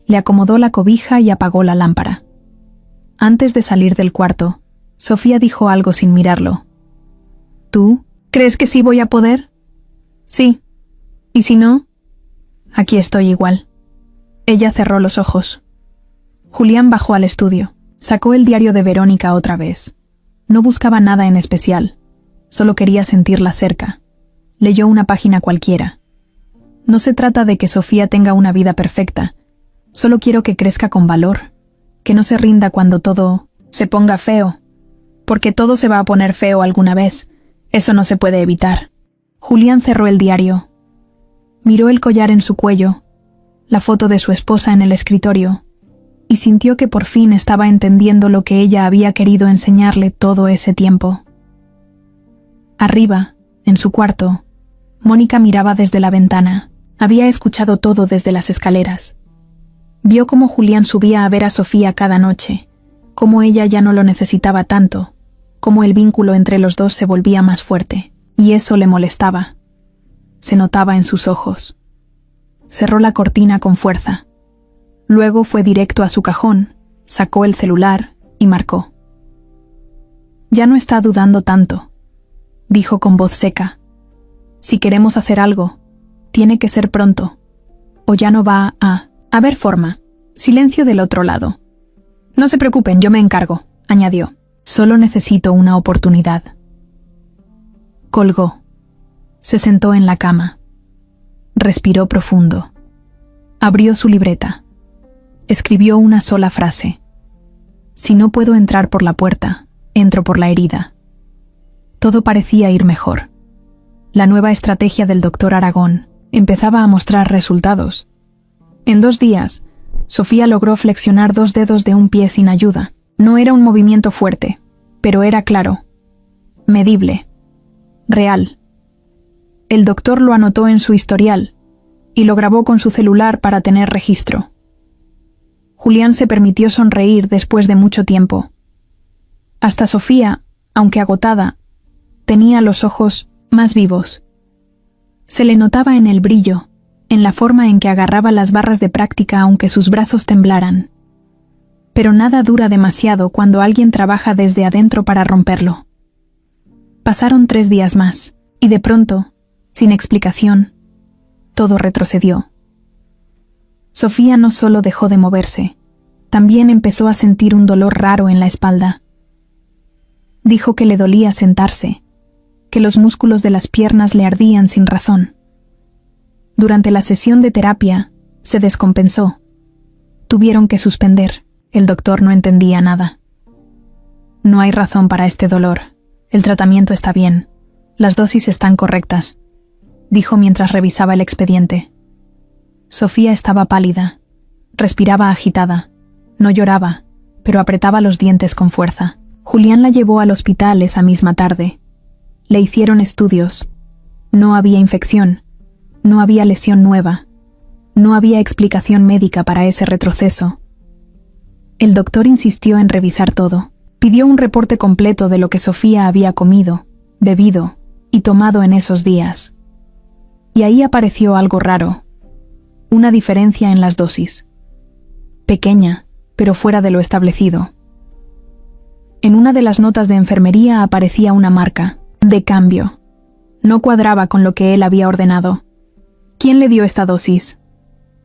A: Le acomodó la cobija y apagó la lámpara. Antes de salir del cuarto, Sofía dijo algo sin mirarlo. «¿Tú crees que sí voy a poder?» «Sí. ¿Y si no?» «Aquí estoy igual». Ella cerró los ojos. Julián bajó al estudio. Sacó el diario de Verónica otra vez. No buscaba nada en especial. Solo quería sentirla cerca. Leyó una página cualquiera. No se trata de que Sofía tenga una vida perfecta. Solo quiero que crezca con valor. Que no se rinda cuando todo se ponga feo. Porque todo se va a poner feo alguna vez. Eso no se puede evitar. Julián cerró el diario. Miró el collar en su cuello, la foto de su esposa en el escritorio, y sintió que por fin estaba entendiendo lo que ella había querido enseñarle todo ese tiempo. Arriba, en su cuarto, Mónica miraba desde la ventana. Había escuchado todo desde las escaleras. Vio cómo Julián subía a ver a Sofía cada noche, cómo ella ya no lo necesitaba tanto, cómo el vínculo entre los dos se volvía más fuerte, y eso le molestaba. Se notaba en sus ojos. Cerró la cortina con fuerza. Luego fue directo a su cajón, sacó el celular y marcó. «Ya no está dudando tanto», dijo con voz seca. «Si queremos hacer algo, tiene que ser pronto, o ya no va a haber forma». Silencio del otro lado. «No se preocupen, yo me encargo», añadió. «Solo necesito una oportunidad». Colgó. Se sentó en la cama. Respiró profundo. Abrió su libreta. Escribió una sola frase. «Si no puedo entrar por la puerta, entro por la herida». Todo parecía ir mejor. La nueva estrategia del doctor Aragón empezaba a mostrar resultados. En 2 días, Sofía logró flexionar 2 dedos de un pie sin ayuda. No era un movimiento fuerte, pero era claro, medible, real. El doctor lo anotó en su historial y lo grabó con su celular para tener registro. Julián se permitió sonreír después de mucho tiempo. Hasta Sofía, aunque agotada, tenía los ojos más vivos. Se le notaba en el brillo, en la forma en que agarraba las barras de práctica aunque sus brazos temblaran. Pero nada dura demasiado cuando alguien trabaja desde adentro para romperlo. Pasaron 3 días más, y de pronto, sin explicación, todo retrocedió. Sofía no solo dejó de moverse, también empezó a sentir un dolor raro en la espalda. Dijo que le dolía sentarse, que los músculos de las piernas le ardían sin razón. Durante la sesión de terapia, se descompensó. Tuvieron que suspender. El doctor no entendía nada. «No hay razón para este dolor. El tratamiento está bien. Las dosis están correctas», dijo mientras revisaba el expediente. Sofía estaba pálida. Respiraba agitada. No lloraba, pero apretaba los dientes con fuerza. Julián la llevó al hospital esa misma tarde. Le hicieron estudios. No había infección. No había lesión nueva. No había explicación médica para ese retroceso. El doctor insistió en revisar todo. Pidió un reporte completo de lo que Sofía había comido, bebido y tomado en esos días. Y ahí apareció algo raro. Una diferencia en las dosis. Pequeña, pero fuera de lo establecido. En una de las notas de enfermería aparecía una marca, de cambio. No cuadraba con lo que él había ordenado. «¿Quién le dio esta dosis?»,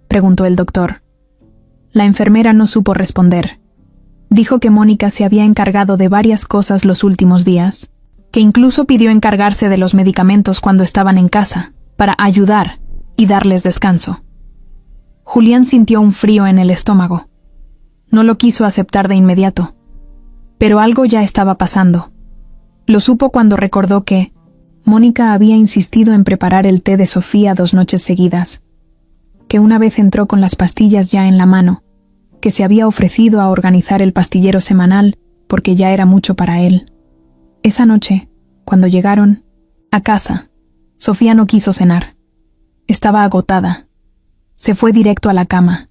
A: preguntó el doctor. La enfermera no supo responder. Dijo que Mónica se había encargado de varias cosas los últimos días, que incluso pidió encargarse de los medicamentos cuando estaban en casa, para ayudar y darles descanso. Julián sintió un frío en el estómago. No lo quiso aceptar de inmediato, pero algo ya estaba pasando. Lo supo cuando recordó que Mónica había insistido en preparar el té de Sofía 2 noches seguidas, que una vez entró con las pastillas ya en la mano, que se había ofrecido a organizar el pastillero semanal porque ya era mucho para él. Esa noche, cuando llegaron a casa, Sofía no quiso cenar. Estaba agotada. Se fue directo a la cama.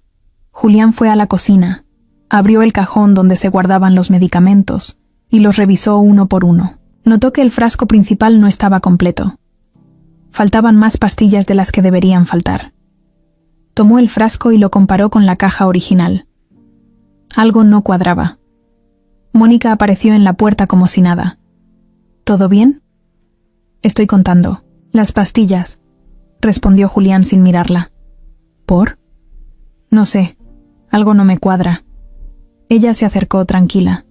A: Julián fue a la cocina, abrió el cajón donde se guardaban los medicamentos y los revisó uno por uno. Notó que el frasco principal no estaba completo. Faltaban más pastillas de las que deberían faltar. Tomó el frasco y lo comparó con la caja original. Algo no cuadraba. Mónica apareció en la puerta como si nada. ¿Todo bien? «Estoy contando. Las pastillas», respondió Julián sin mirarla. «¿Por?» «No sé. Algo no me cuadra». Ella se acercó tranquila.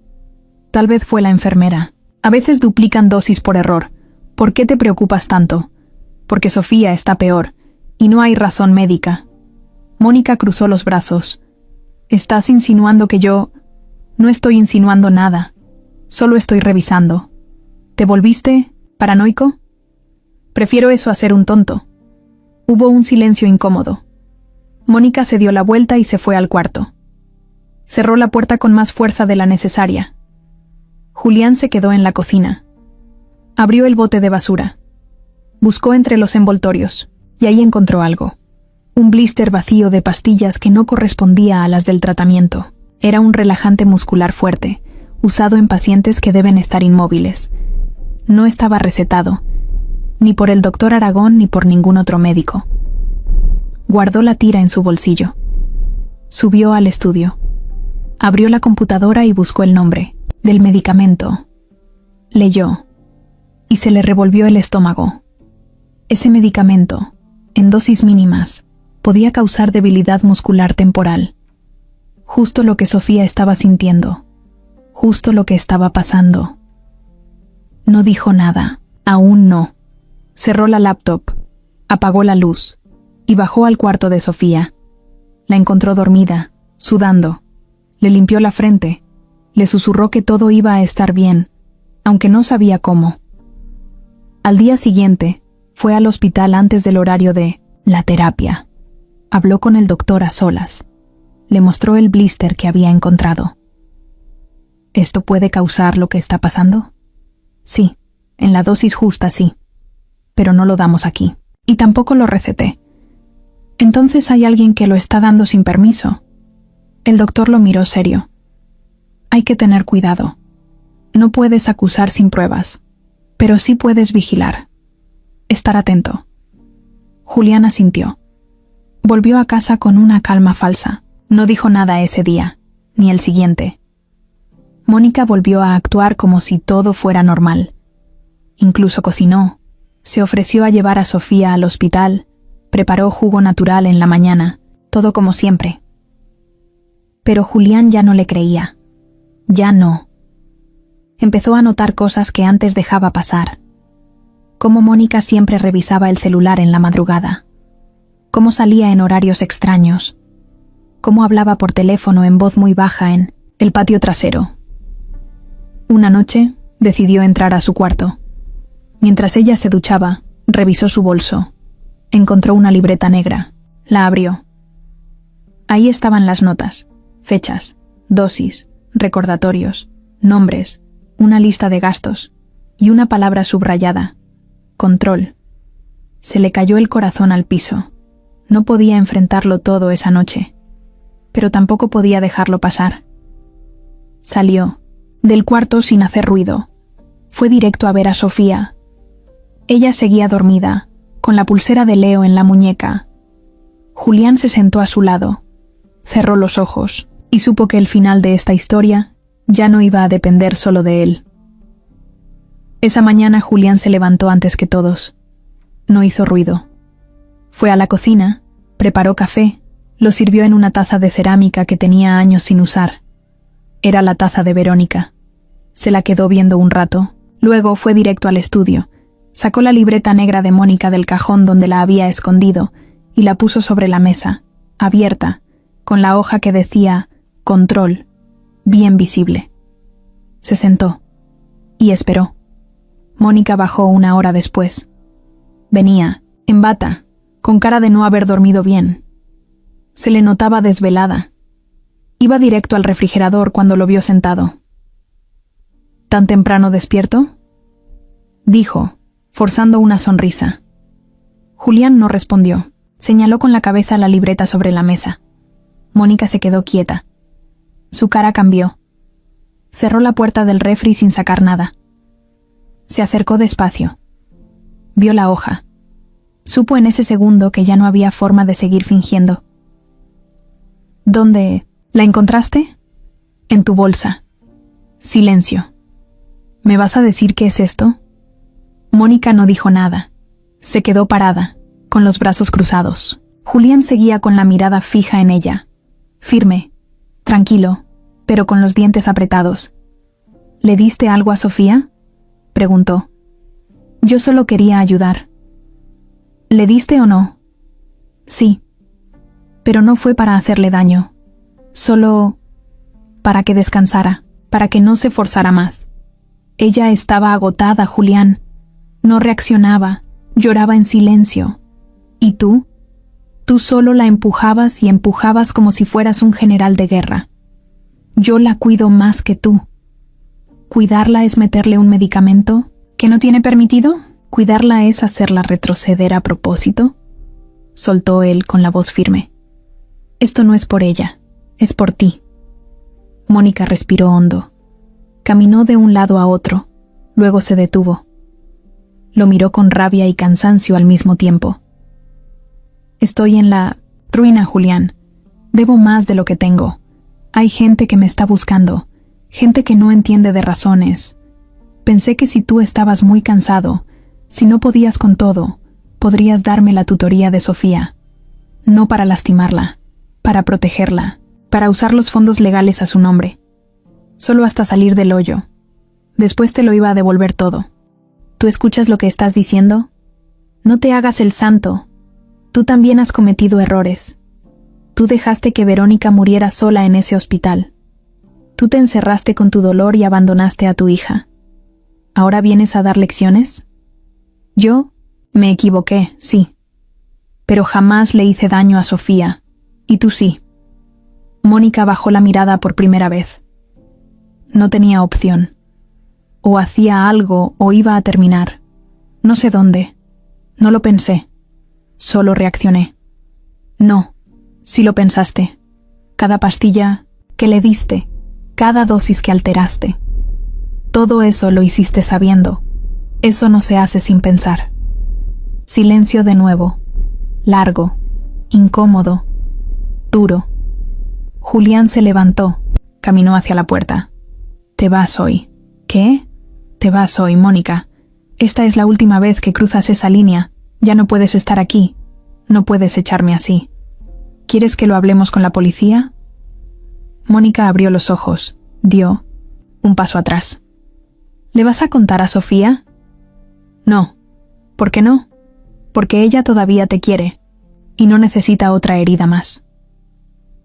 A: Tal vez fue la enfermera. «A veces duplican dosis por error. ¿Por qué te preocupas tanto?» «Porque Sofía está peor, y no hay razón médica». Mónica cruzó los brazos. «¿Estás insinuando que yo...?» «No estoy insinuando nada. Solo estoy revisando. ¿Te volviste paranoico? Prefiero eso a ser un tonto. Hubo un silencio incómodo. Mónica se dio la vuelta y se fue al cuarto. Cerró la puerta con más fuerza de la necesaria. Julián se quedó en la cocina. Abrió el bote de basura. Buscó entre los envoltorios, y ahí encontró algo. Un blister vacío de pastillas que no correspondía a las del tratamiento. Era un relajante muscular fuerte, usado en pacientes que deben estar inmóviles. No estaba recetado, ni por el doctor Aragón ni por ningún otro médico. Guardó la tira en su bolsillo. Subió al estudio. Abrió la computadora y buscó el nombre del medicamento. Leyó, y se le revolvió el estómago. Ese medicamento, en dosis mínimas, podía causar debilidad muscular temporal. Justo lo que Sofía estaba sintiendo. Justo lo que estaba pasando. No dijo nada. Aún no. Cerró la laptop, apagó la luz y bajó al cuarto de Sofía. La encontró dormida, sudando. Le limpió la frente. Le susurró que todo iba a estar bien, aunque no sabía cómo. Al día siguiente, fue al hospital antes del horario de la terapia. Habló con el doctor a solas. Le mostró el blister que había encontrado. ¿Esto puede causar lo que está pasando? Sí, en la dosis justa sí. Pero no lo damos aquí. Y tampoco lo receté. Entonces hay alguien que lo está dando sin permiso. El doctor lo miró serio. Hay que tener cuidado. No puedes acusar sin pruebas, pero sí puedes vigilar. Estar atento. Julián asintió. Volvió a casa con una calma falsa. No dijo nada ese día, ni el siguiente. Mónica volvió a actuar como si todo fuera normal. Incluso cocinó. Se ofreció a llevar a Sofía al hospital. Preparó jugo natural en la mañana. Todo como siempre. Pero Julián ya no le creía. Ya no. Empezó a notar cosas que antes dejaba pasar. Cómo Mónica siempre revisaba el celular en la madrugada. Cómo salía en horarios extraños. Cómo hablaba por teléfono en voz muy baja en el patio trasero. Una noche, decidió entrar a su cuarto. Mientras ella se duchaba, revisó su bolso. Encontró una libreta negra. La abrió. Ahí estaban las notas, fechas, dosis, recordatorios, nombres, una lista de gastos y una palabra subrayada: control. Se le cayó el corazón al piso. No podía enfrentarlo todo esa noche, pero tampoco podía dejarlo pasar. Salió del cuarto sin hacer ruido. Fue directo a ver a Sofía. Ella seguía dormida, con la pulsera de Leo en la muñeca. Julián se sentó a su lado, cerró los ojos y supo que el final de esta historia ya no iba a depender solo de él. Esa mañana Julián se levantó antes que todos. No hizo ruido. Fue a la cocina, preparó café, lo sirvió en una taza de cerámica que tenía años sin usar. Era la taza de Verónica. Se la quedó viendo un rato, luego fue directo al estudio. Sacó la libreta negra de Mónica del cajón donde la había escondido y la puso sobre la mesa, abierta, con la hoja que decía control, bien visible. Se sentó y esperó. Mónica bajó 1 hora después. Venía, en bata, con cara de no haber dormido bien. Se le notaba desvelada. Iba directo al refrigerador cuando lo vio sentado. ¿Tan temprano despierto?, dijo, forzando una sonrisa. Julián no respondió. Señaló con la cabeza la libreta sobre la mesa. Mónica se quedó quieta. Su cara cambió. Cerró la puerta del refri sin sacar nada. Se acercó despacio. Vio la hoja. Supo en ese segundo que ya no había forma de seguir fingiendo. ¿Dónde la encontraste? En tu bolsa. Silencio. ¿Me vas a decir qué es esto? Mónica no dijo nada. Se quedó parada, con los brazos cruzados. Julián seguía con la mirada fija en ella. Firme, tranquilo, pero con los dientes apretados. ¿Le diste algo a Sofía?, preguntó. Yo solo quería ayudar. ¿Le diste o no? Sí. Pero no fue para hacerle daño. Solo para que descansara, para que no se forzara más. Ella estaba agotada, Julián. No reaccionaba, lloraba en silencio. ¿Y tú? Tú solo la empujabas y empujabas como si fueras un general de guerra. Yo la cuido más que tú. ¿Cuidarla es meterle un medicamento que no tiene permitido? ¿Cuidarla es hacerla retroceder a propósito? Soltó él con la voz firme. Esto no es por ella, es por ti. Mónica respiró hondo. Caminó de un lado a otro, luego se detuvo. Lo miró con rabia y cansancio al mismo tiempo. Estoy en la ruina, Julián. Debo más de lo que tengo. Hay gente que me está buscando, gente que no entiende de razones. Pensé que si tú estabas muy cansado, si no podías con todo, podrías darme la tutoría de Sofía. No para lastimarla, para protegerla, para usar los fondos legales a su nombre. Solo hasta salir del hoyo. Después te lo iba a devolver todo. ¿Tú escuchas lo que estás diciendo? No te hagas el santo. Tú también has cometido errores. Tú dejaste que Verónica muriera sola en ese hospital. Tú te encerraste con tu dolor y abandonaste a tu hija. ¿Ahora vienes a dar lecciones? Yo me equivoqué, sí. Pero jamás le hice daño a Sofía. Y tú sí. Mónica bajó la mirada por primera vez. No tenía opción. O hacía algo o iba a terminar. No sé dónde. No lo pensé. Solo reaccioné. No, sí lo pensaste. Cada pastilla que le diste, cada dosis que alteraste. Todo eso lo hiciste sabiendo. Eso no se hace sin pensar. Silencio de nuevo. Largo, incómodo, duro. Julián se levantó, caminó hacia la puerta. Te vas hoy. ¿Qué? Te vas hoy, Mónica. Esta es la última vez que cruzas esa línea. Ya no puedes estar aquí. No puedes echarme así. ¿Quieres que lo hablemos con la policía? Mónica abrió los ojos, dio un paso atrás. ¿Le vas a contar a Sofía? No. ¿Por qué no? Porque ella todavía te quiere y no necesita otra herida más.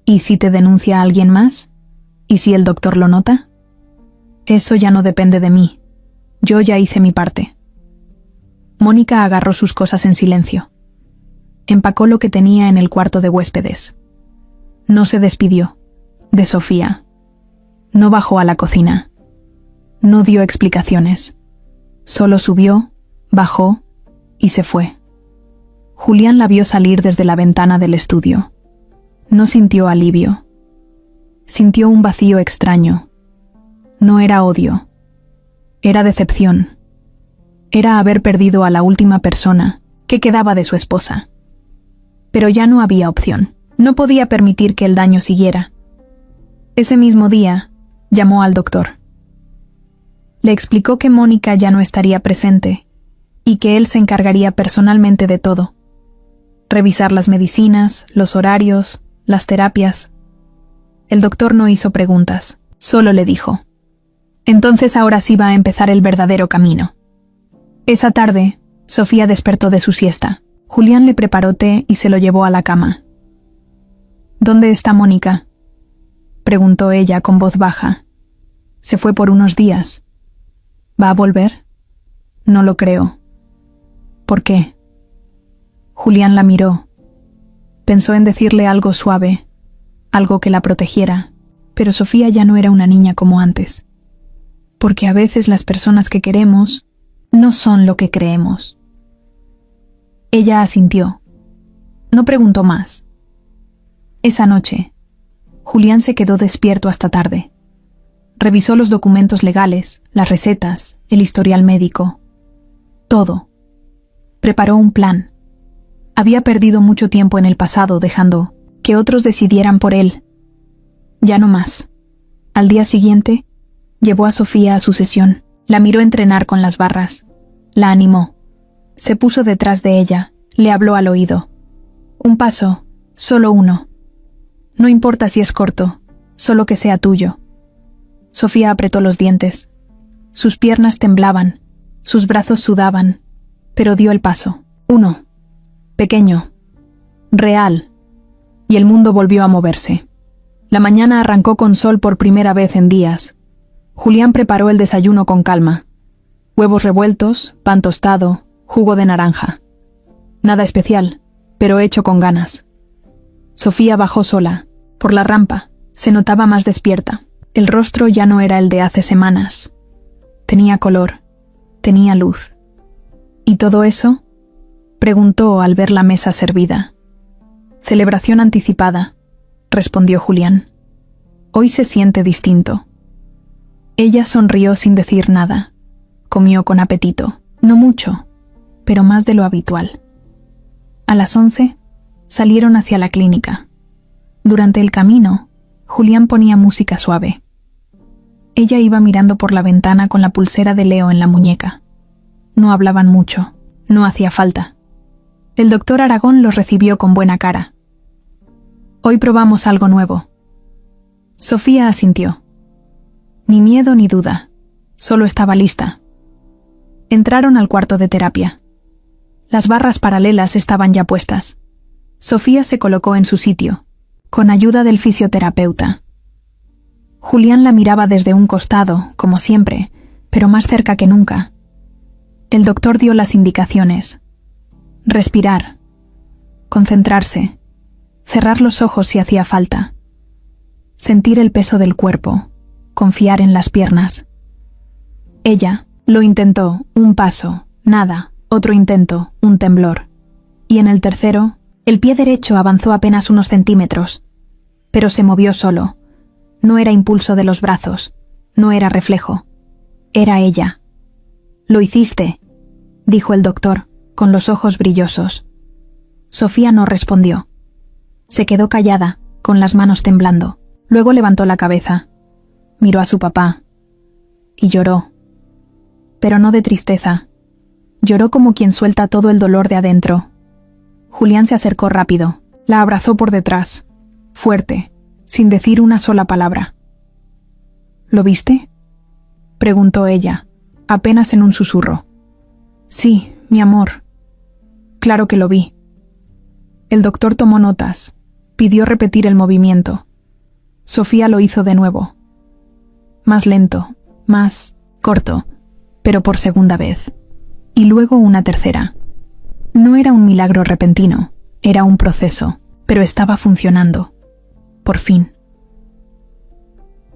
A: ¿Y si te denuncia a alguien más? ¿Y si el doctor lo nota? Eso ya no depende de mí. Yo ya hice mi parte. Mónica agarró sus cosas en silencio. Empacó lo que tenía en el cuarto de huéspedes. No se despidió de Sofía. No bajó a la cocina. No dio explicaciones. Solo subió, bajó y se fue. Julián la vio salir desde la ventana del estudio. No sintió alivio. Sintió un vacío extraño. No era odio. Era decepción. Era haber perdido a la última persona que quedaba de su esposa. Pero ya no había opción. No podía permitir que el daño siguiera. Ese mismo día, llamó al doctor. Le explicó que Mónica ya no estaría presente y que él se encargaría personalmente de todo. Revisar las medicinas, los horarios, las terapias. El doctor no hizo preguntas, solo le dijo: entonces ahora sí va a empezar el verdadero camino. Esa tarde, Sofía despertó de su siesta. Julián le preparó té y se lo llevó a la cama. ¿Dónde está Mónica?, preguntó ella con voz baja. Se fue por unos días. ¿Va a volver? No lo creo. ¿Por qué? Julián la miró. Pensó en decirle algo suave, algo que la protegiera, pero Sofía ya no era una niña como antes. Porque a veces las personas que queremos no son lo que creemos. Ella asintió. No preguntó más. Esa noche, Julián se quedó despierto hasta tarde. Revisó los documentos legales, las recetas, el historial médico. Todo. Preparó un plan. Había perdido mucho tiempo en el pasado dejando que otros decidieran por él. Ya no más. Al día siguiente, llevó a Sofía a su sesión. La miró entrenar con las barras. La animó. Se puso detrás de ella. Le habló al oído. Un paso, solo uno. No importa si es corto, solo que sea tuyo. Sofía apretó los dientes. Sus piernas temblaban, sus brazos sudaban, pero dio el paso. Uno. Pequeño. Real. Y el mundo volvió a moverse. La mañana arrancó con sol por primera vez en días. Julián preparó el desayuno con calma. Huevos revueltos, pan tostado, jugo de naranja. Nada especial, pero hecho con ganas. Sofía bajó sola. Por la rampa, se notaba más despierta. El rostro ya no era el de hace semanas. Tenía color, tenía luz. ¿Y todo eso? Preguntó al ver la mesa servida. Celebración anticipada, respondió Julián. Hoy se siente distinto. Ella sonrió sin decir nada. Comió con apetito, no mucho, pero más de lo habitual. A las 11, salieron hacia la clínica. Durante el camino, Julián ponía música suave. Ella iba mirando por la ventana con la pulsera de Leo en la muñeca. No hablaban mucho, no hacía falta. El doctor Aragón los recibió con buena cara. Hoy probamos algo nuevo. Sofía asintió. Ni miedo ni duda, solo estaba lista. Entraron al cuarto de terapia. Las barras paralelas estaban ya puestas. Sofía se colocó en su sitio, con ayuda del fisioterapeuta. Julián la miraba desde un costado, como siempre, pero más cerca que nunca. El doctor dio las indicaciones. Respirar, concentrarse, cerrar los ojos si hacía falta, sentir el peso del cuerpo, confiar en las piernas. Ella lo intentó, un paso, nada, otro intento, un temblor. Y en el tercero, el pie derecho avanzó apenas unos centímetros, pero se movió solo. No era impulso de los brazos, no era reflejo, era ella. «Lo hiciste», dijo el doctor, con los ojos brillosos. Sofía no respondió. Se quedó callada, con las manos temblando. Luego levantó la cabeza. Miró a su papá. Y lloró. Pero no de tristeza. Lloró como quien suelta todo el dolor de adentro. Julián se acercó rápido. La abrazó por detrás. Fuerte, sin decir una sola palabra. «¿Lo viste?», preguntó ella, apenas en un susurro. «Sí, mi amor. Claro que lo vi». El doctor tomó notas. Pidió repetir el movimiento. Sofía lo hizo de nuevo. Más lento, más corto, pero por segunda vez. Y luego una tercera. No era un milagro repentino, era un proceso, pero estaba funcionando. Por fin.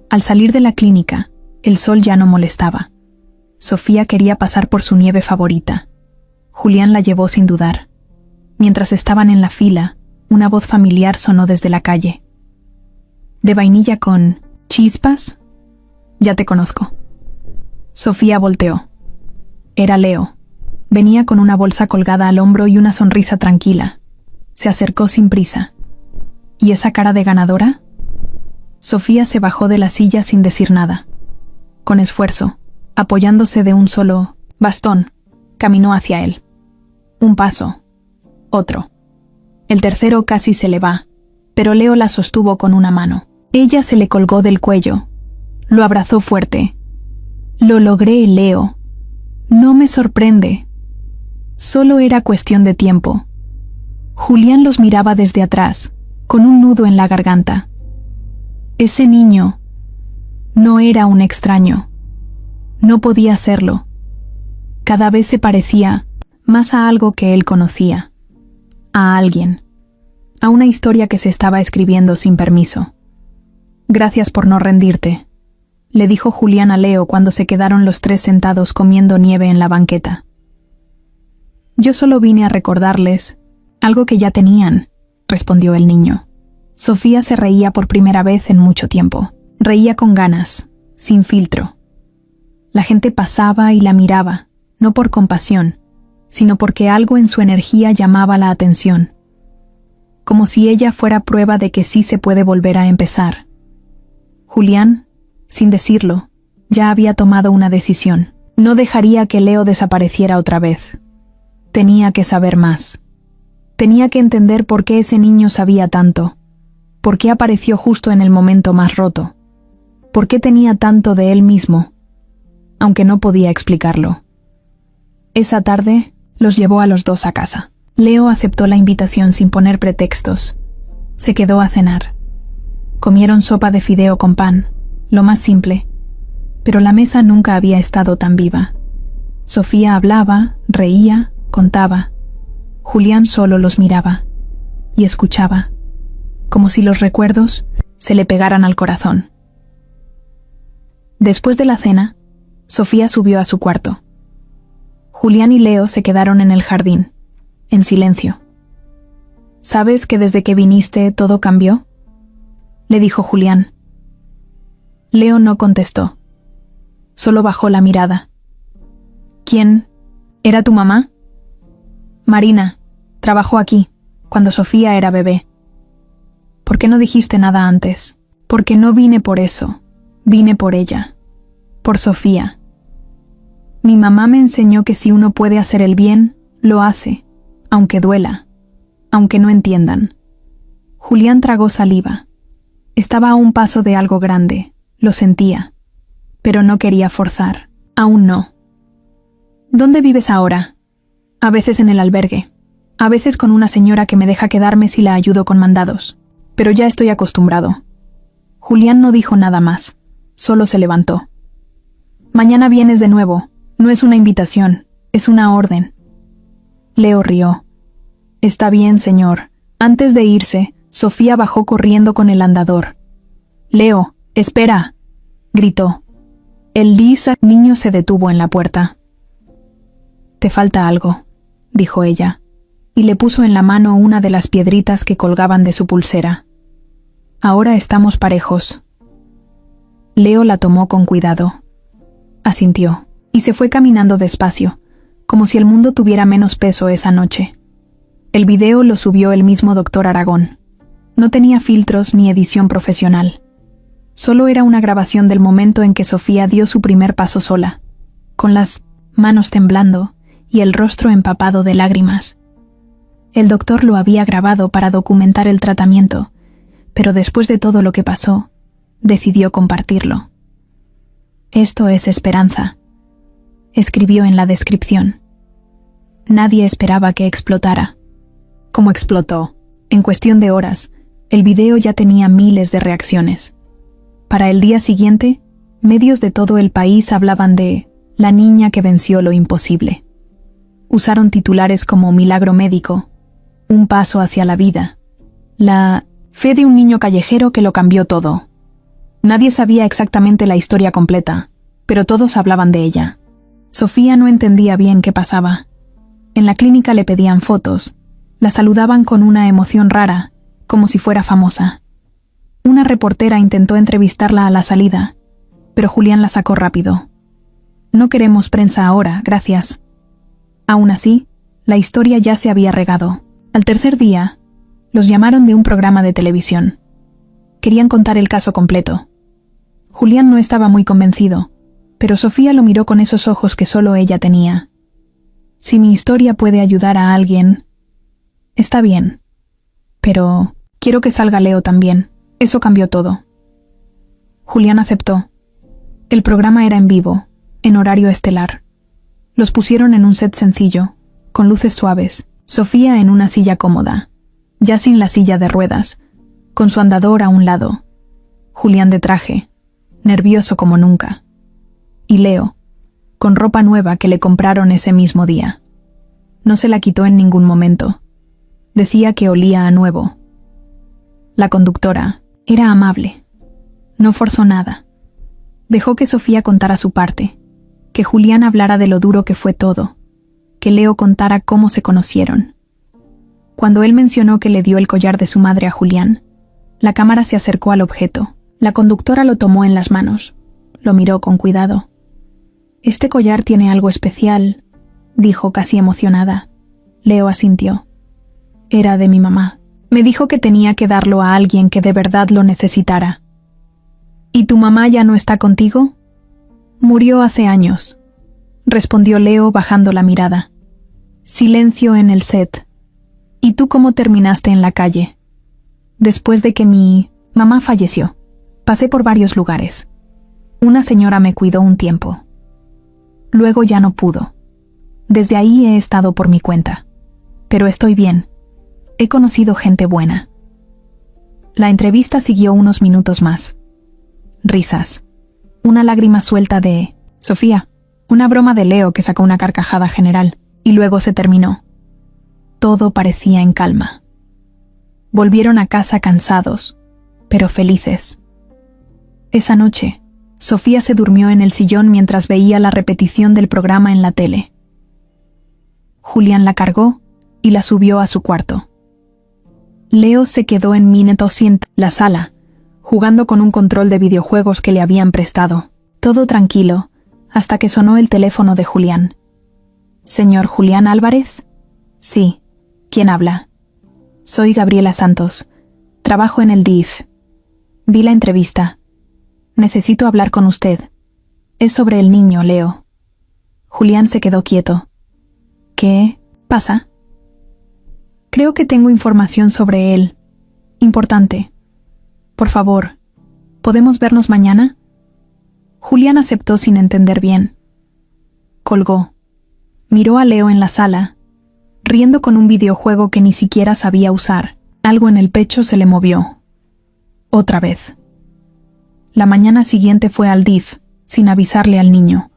A: Al salir de la clínica, el sol ya no molestaba. Sofía quería pasar por su nieve favorita. Julián la llevó sin dudar. Mientras estaban en la fila, una voz familiar sonó desde la calle. «¿De vainilla con chispas? Ya te conozco». Sofía volteó. Era Leo. Venía con una bolsa colgada al hombro y una sonrisa tranquila. Se acercó sin prisa. ¿Y esa cara de ganadora? Sofía se bajó de la silla sin decir nada. Con esfuerzo, apoyándose de un solo bastón, caminó hacia él. Un paso. Otro. El tercero casi se le va, pero Leo la sostuvo con una mano. Ella se le colgó del cuello. Lo abrazó fuerte. «Lo logré, Leo. No me sorprende». Solo era cuestión de tiempo. Julián los miraba desde atrás, con un nudo en la garganta. Ese niño no era un extraño. No podía serlo. Cada vez se parecía más a algo que él conocía. A alguien. A una historia que se estaba escribiendo sin permiso. «Gracias por no rendirte», le dijo Julián a Leo cuando se quedaron los tres sentados comiendo nieve en la banqueta. «Yo solo vine a recordarles algo que ya tenían», respondió el niño. Sofía se reía por primera vez en mucho tiempo. Reía con ganas, sin filtro. La gente pasaba y la miraba, no por compasión, sino porque algo en su energía llamaba la atención. Como si ella fuera prueba de que sí se puede volver a empezar. Julián, sin decirlo, ya había tomado una decisión. No dejaría que Leo desapareciera otra vez. Tenía que saber más. Tenía que entender por qué ese niño sabía tanto. Por qué apareció justo en el momento más roto. Por qué tenía tanto de él mismo, aunque no podía explicarlo. Esa tarde los llevó a los dos a casa. Leo aceptó la invitación sin poner pretextos. Se quedó a cenar. Comieron sopa de fideo con pan, lo más simple, Pero la mesa nunca había estado tan viva. Sofía hablaba, reía, contaba. Julián solo los miraba y escuchaba, como si los recuerdos se le pegaran al corazón. Después de la cena, Sofía subió a su cuarto. Julián y Leo se quedaron en el jardín, en silencio. ¿Sabes que desde que viniste todo cambió?, le dijo Julián. Leo no contestó. Solo bajó la mirada. ¿Quién? ¿Era tu mamá? Marina. Trabajó aquí, cuando Sofía era bebé. ¿Por qué no dijiste nada antes? Porque no vine por eso. Vine por ella. Por Sofía. Mi mamá me enseñó que si uno puede hacer el bien, lo hace, aunque duela, aunque no entiendan. Julián tragó saliva. Estaba a un paso de algo grande, lo sentía, pero no quería forzar. Aún no. ¿Dónde vives ahora? A veces en el albergue. A veces con una señora que me deja quedarme si la ayudo con mandados. Pero ya estoy acostumbrado. Julián no dijo nada más. Solo se levantó. Mañana vienes de nuevo. No es una invitación, es una orden. Leo rió. Está bien, señor. Antes de irse, Sofía bajó corriendo con el andador. Leo, espera, gritó. El niño se detuvo en la puerta. Te falta algo, dijo ella, y le puso en la mano una de las piedritas que colgaban de su pulsera. Ahora estamos parejos. Leo la tomó con cuidado. Asintió, y se fue caminando despacio, como si el mundo tuviera menos peso esa noche. El video lo subió el mismo doctor Aragón. No tenía filtros ni edición profesional. Solo era una grabación del momento en que Sofía dio su primer paso sola, con las manos temblando y el rostro empapado de lágrimas. El doctor lo había grabado para documentar el tratamiento, pero después de todo lo que pasó, decidió compartirlo. Esto es esperanza, escribió en la descripción. Nadie esperaba que explotara. Como explotó, en cuestión de horas, el video ya tenía miles de reacciones. Para el día siguiente, medios de todo el país hablaban de la niña que venció lo imposible. Usaron titulares como Milagro médico, Un paso hacia la vida, la fe de un niño callejero que lo cambió todo. Nadie sabía exactamente la historia completa, pero todos hablaban de ella. Sofía no entendía bien qué pasaba. En la clínica le pedían fotos, la saludaban con una emoción rara, como si fuera famosa. Una reportera intentó entrevistarla a la salida, pero Julián la sacó rápido. No queremos prensa ahora, gracias. Aún así, la historia ya se había regado. Al tercer día, los llamaron de un programa de televisión. Querían contar el caso completo. Julián no estaba muy convencido, pero Sofía lo miró con esos ojos que solo ella tenía. Si mi historia puede ayudar a alguien, está bien. Pero quiero que salga Leo también. Eso cambió todo. Julián aceptó. El programa era en vivo, en horario estelar. Los pusieron en un set sencillo, con luces suaves, Sofía en una silla cómoda, ya sin la silla de ruedas, con su andador a un lado. Julián de traje, nervioso como nunca. Y Leo, con ropa nueva que le compraron ese mismo día. No se la quitó en ningún momento. Decía que olía a nuevo. La conductora era amable. No forzó nada. Dejó que Sofía contara su parte, que Julián hablara de lo duro que fue todo, que Leo contara cómo se conocieron. Cuando él mencionó que le dio el collar de su madre a Julián, la cámara se acercó al objeto. La conductora lo tomó en las manos. Lo miró con cuidado. «Este collar tiene algo especial», dijo casi emocionada. Leo asintió. «Era de mi mamá. Me dijo que tenía que darlo a alguien que de verdad lo necesitara». «¿Y tu mamá ya no está contigo?» «Murió hace años», respondió Leo bajando la mirada. Silencio en el set. «¿Y tú cómo terminaste en la calle?» «Después de que mi mamá falleció. Pasé por varios lugares. Una señora me cuidó un tiempo. Luego ya no pudo. Desde ahí he estado por mi cuenta. Pero estoy bien. He conocido gente buena». La entrevista siguió unos minutos más. Risas. una lágrima suelta de Sofía, una broma de Leo que sacó una carcajada general, y luego se terminó. Todo parecía en calma. Volvieron a casa cansados, pero felices. Esa noche, Sofía se durmió en el sillón mientras veía la repetición del programa en la tele. Julián la cargó y la subió a su cuarto. Leo se quedó en la sala, jugando con un control de videojuegos que le habían prestado. Todo tranquilo, hasta que sonó el teléfono de Julián. ¿Señor Julián Álvarez? Sí. ¿Quién habla? Soy Gabriela Santos. Trabajo en el DIF. Vi la entrevista. Necesito hablar con usted. Es sobre el niño, Leo. Julián se quedó quieto. ¿Qué pasa? Creo que tengo información sobre él. Importante. Por favor, ¿podemos vernos mañana? Julián aceptó sin entender bien. Colgó. Miró a Leo en la sala, riendo con un videojuego que ni siquiera sabía usar. Algo en el pecho se le movió. Otra vez. La mañana siguiente fue al DIF, sin avisarle al niño.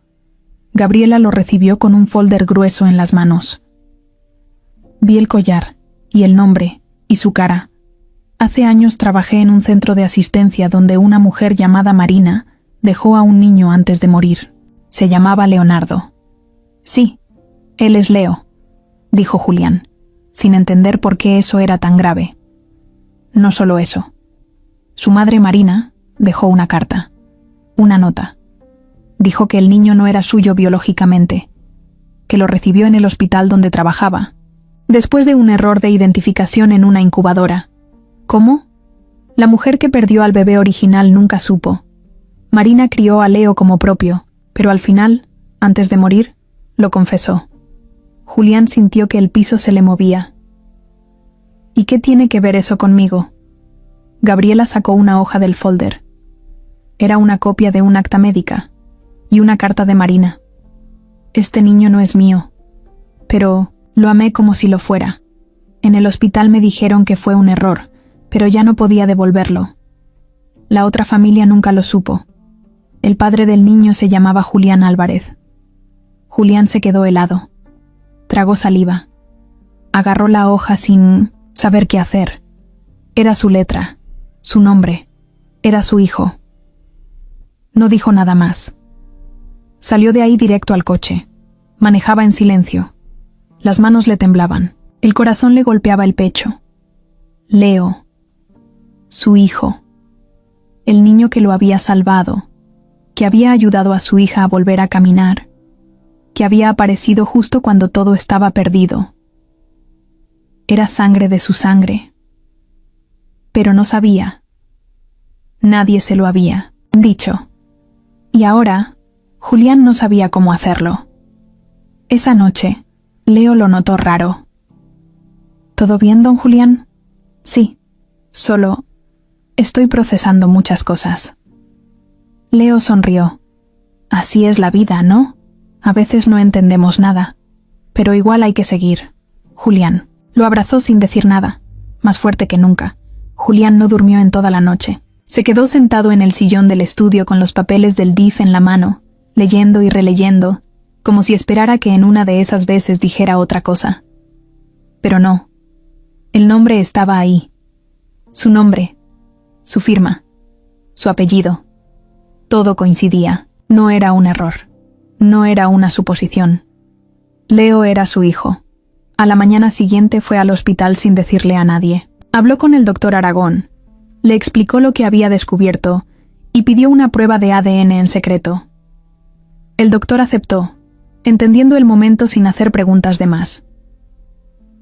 A: Gabriela lo recibió con un folder grueso en las manos. Vi el collar, y el nombre, y su cara. Hace años trabajé en un centro de asistencia donde una mujer llamada Marina dejó a un niño antes de morir. Se llamaba Leonardo. Sí, él es Leo, dijo Julián, sin entender por qué eso era tan grave. No solo eso. Su madre Marina dejó una carta, una nota. Dijo que el niño no era suyo biológicamente, que lo recibió en el hospital donde trabajaba, después de un error de identificación en una incubadora. ¿Cómo? La mujer que perdió al bebé original nunca supo. Marina crió a Leo como propio, pero al final, antes de morir, lo confesó. Julián sintió que el piso se le movía. ¿Y qué tiene que ver eso conmigo? Gabriela sacó una hoja del folder. Era una copia de un acta médica y una carta de Marina. Este niño no es mío, pero lo amé como si lo fuera. En el hospital me dijeron que fue un error, pero ya no podía devolverlo. La otra familia nunca lo supo. El padre del niño se llamaba Julián Álvarez. Julián se quedó helado. Tragó saliva. Agarró la hoja sin saber qué hacer. Era su letra, su nombre, era su hijo. No dijo nada más. Salió de ahí directo al coche. Manejaba en silencio. Las manos le temblaban. El corazón le golpeaba el pecho. Leo. Su hijo. El niño que lo había salvado, que había ayudado a su hija a volver a caminar, que había aparecido justo cuando todo estaba perdido. Era sangre de su sangre. Pero no sabía. Nadie se lo había dicho. Y ahora, Julián no sabía cómo hacerlo. Esa noche, Leo lo notó raro. ¿Todo bien, don Julián? Sí, solo estoy procesando muchas cosas. Leo sonrió. Así es la vida, ¿no? A veces no entendemos nada, pero igual hay que seguir. Julián lo abrazó sin decir nada, más fuerte que nunca. Julián no durmió en toda la noche. Se quedó sentado en el sillón del estudio con los papeles del DIF en la mano, leyendo y releyendo, como si esperara que en una de esas veces dijera otra cosa. Pero no. El nombre estaba ahí. Su nombre, su firma, su apellido. Todo coincidía. No era un error. No era una suposición. Leo era su hijo. A la mañana siguiente fue al hospital sin decirle a nadie. Habló con el doctor Aragón. Le explicó lo que había descubierto y pidió una prueba de ADN en secreto. El doctor aceptó, entendiendo el momento sin hacer preguntas de más.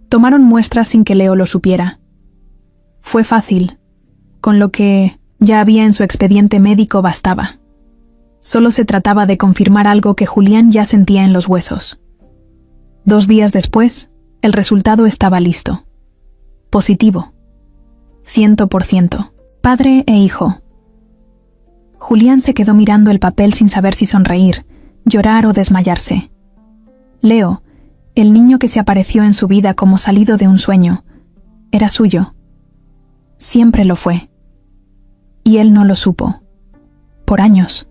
A: Tomaron muestras sin que Leo lo supiera. Fue fácil. Con lo que ya había en su expediente médico bastaba. Solo se trataba de confirmar algo que Julián ya sentía en los huesos. 2 días después, el resultado estaba listo. Positivo. 100%. Padre e hijo. Julián se quedó mirando el papel sin saber si sonreír, llorar o desmayarse. Leo, el niño que se apareció en su vida como salido de un sueño, era suyo. Siempre lo fue. Y él no lo supo. Por años.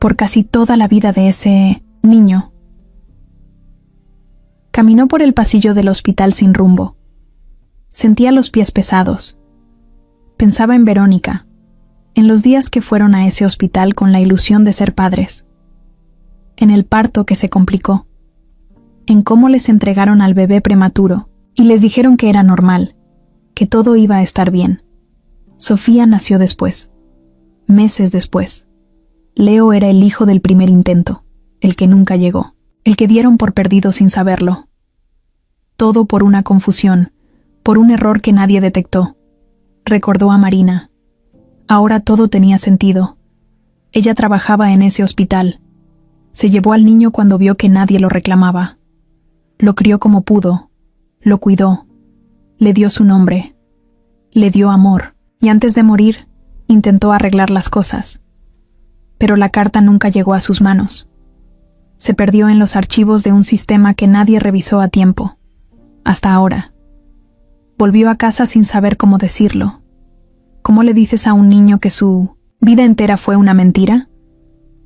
A: por casi toda la vida de ese niño. Caminó por el pasillo del hospital sin rumbo. Sentía los pies pesados. Pensaba en Verónica, en los días que fueron a ese hospital con la ilusión de ser padres, en el parto que se complicó, en cómo les entregaron al bebé prematuro y les dijeron que era normal, que todo iba a estar bien. Sofía nació después, meses después. Leo era el hijo del primer intento, el que nunca llegó, el que dieron por perdido sin saberlo. Todo por una confusión, por un error que nadie detectó. Recordó a Marina. Ahora todo tenía sentido. Ella trabajaba en ese hospital. Se llevó al niño cuando vio que nadie lo reclamaba. Lo crió como pudo, lo cuidó, le dio su nombre, le dio amor, y antes de morir, intentó arreglar las cosas. Pero la carta nunca llegó a sus manos. Se perdió en los archivos de un sistema que nadie revisó a tiempo, hasta ahora. Volvió a casa sin saber cómo decirlo. ¿Cómo le dices a un niño que su vida entera fue una mentira?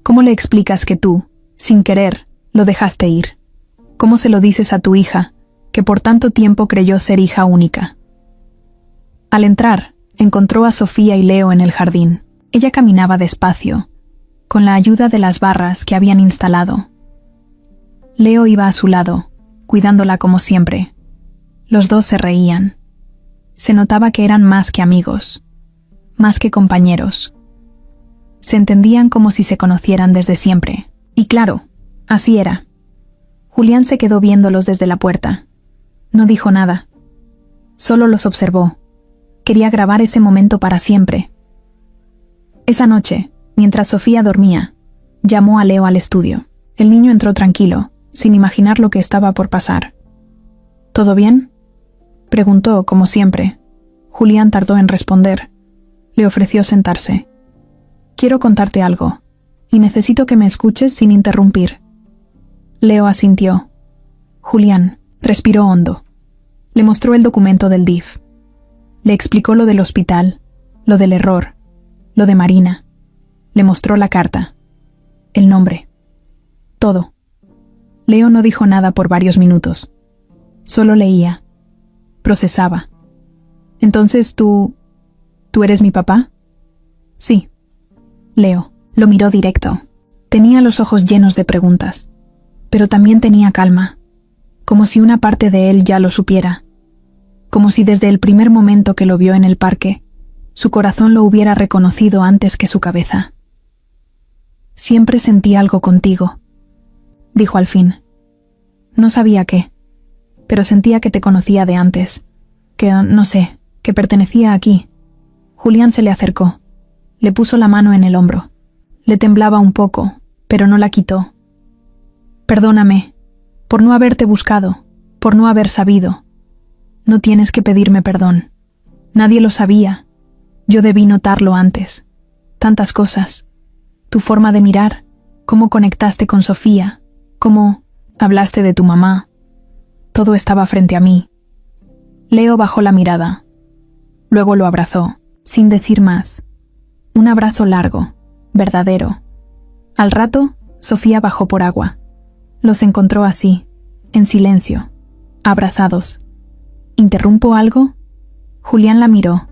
A: ¿Cómo le explicas que tú, sin querer, lo dejaste ir? ¿Cómo se lo dices a tu hija, que por tanto tiempo creyó ser hija única? Al entrar, encontró a Sofía y Leo en el jardín. Ella caminaba despacio, con la ayuda de las barras que habían instalado. Leo iba a su lado, cuidándola como siempre. Los dos se reían. Se notaba que eran más que amigos, más que compañeros. Se entendían como si se conocieran desde siempre. Y claro, así era. Julián se quedó viéndolos desde la puerta. No dijo nada. Solo los observó. Quería grabar ese momento para siempre. Esa noche, mientras Sofía dormía, llamó a Leo al estudio. El niño entró tranquilo, sin imaginar lo que estaba por pasar. ¿Todo bien?, preguntó, como siempre. Julián tardó en responder. Le ofreció sentarse. Quiero contarte algo, y necesito que me escuches sin interrumpir. Leo asintió. Julián respiró hondo. Le mostró el documento del DIF. Le explicó lo del hospital, lo del error, lo de Marina. Le mostró la carta, el nombre, todo. Leo no dijo nada por varios minutos. Solo leía. Procesaba. Entonces ¿tú eres mi papá? Sí. Leo lo miró directo. Tenía los ojos llenos de preguntas, pero también tenía calma, como si una parte de él ya lo supiera, como si desde el primer momento que lo vio en el parque, su corazón lo hubiera reconocido antes que su cabeza. Siempre sentí algo contigo, dijo al fin. No sabía qué, pero sentía que te conocía de antes, que, no sé, que pertenecía aquí. Julián se le acercó, le puso la mano en el hombro. Le temblaba un poco, pero no la quitó. Perdóname, por no haberte buscado, por no haber sabido. No tienes que pedirme perdón. Nadie lo sabía. Yo debí notarlo antes. Tantas cosas. Tu forma de mirar, cómo conectaste con Sofía, cómo hablaste de tu mamá. Todo estaba frente a mí. Leo bajó la mirada. Luego lo abrazó, sin decir más. Un abrazo largo, verdadero. Al rato, Sofía bajó por agua. Los encontró así, en silencio, abrazados. ¿Interrumpo algo? Julián la miró.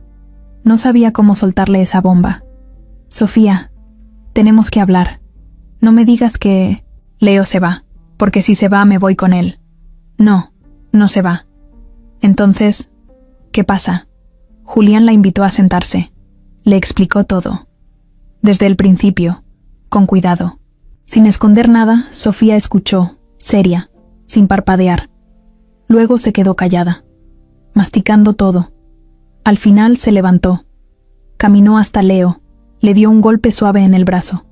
A: No sabía cómo soltarle esa bomba. Sofía, tenemos que hablar. No me digas que Leo se va, porque si se va me voy con él. No, no se va. Entonces, ¿qué pasa? Julián la invitó a sentarse. Le explicó todo. Desde el principio, con cuidado. Sin esconder nada, Sofía escuchó, seria, sin parpadear. Luego se quedó callada, masticando todo. Al final se levantó. Caminó hasta Leo, le dio un golpe suave en el brazo.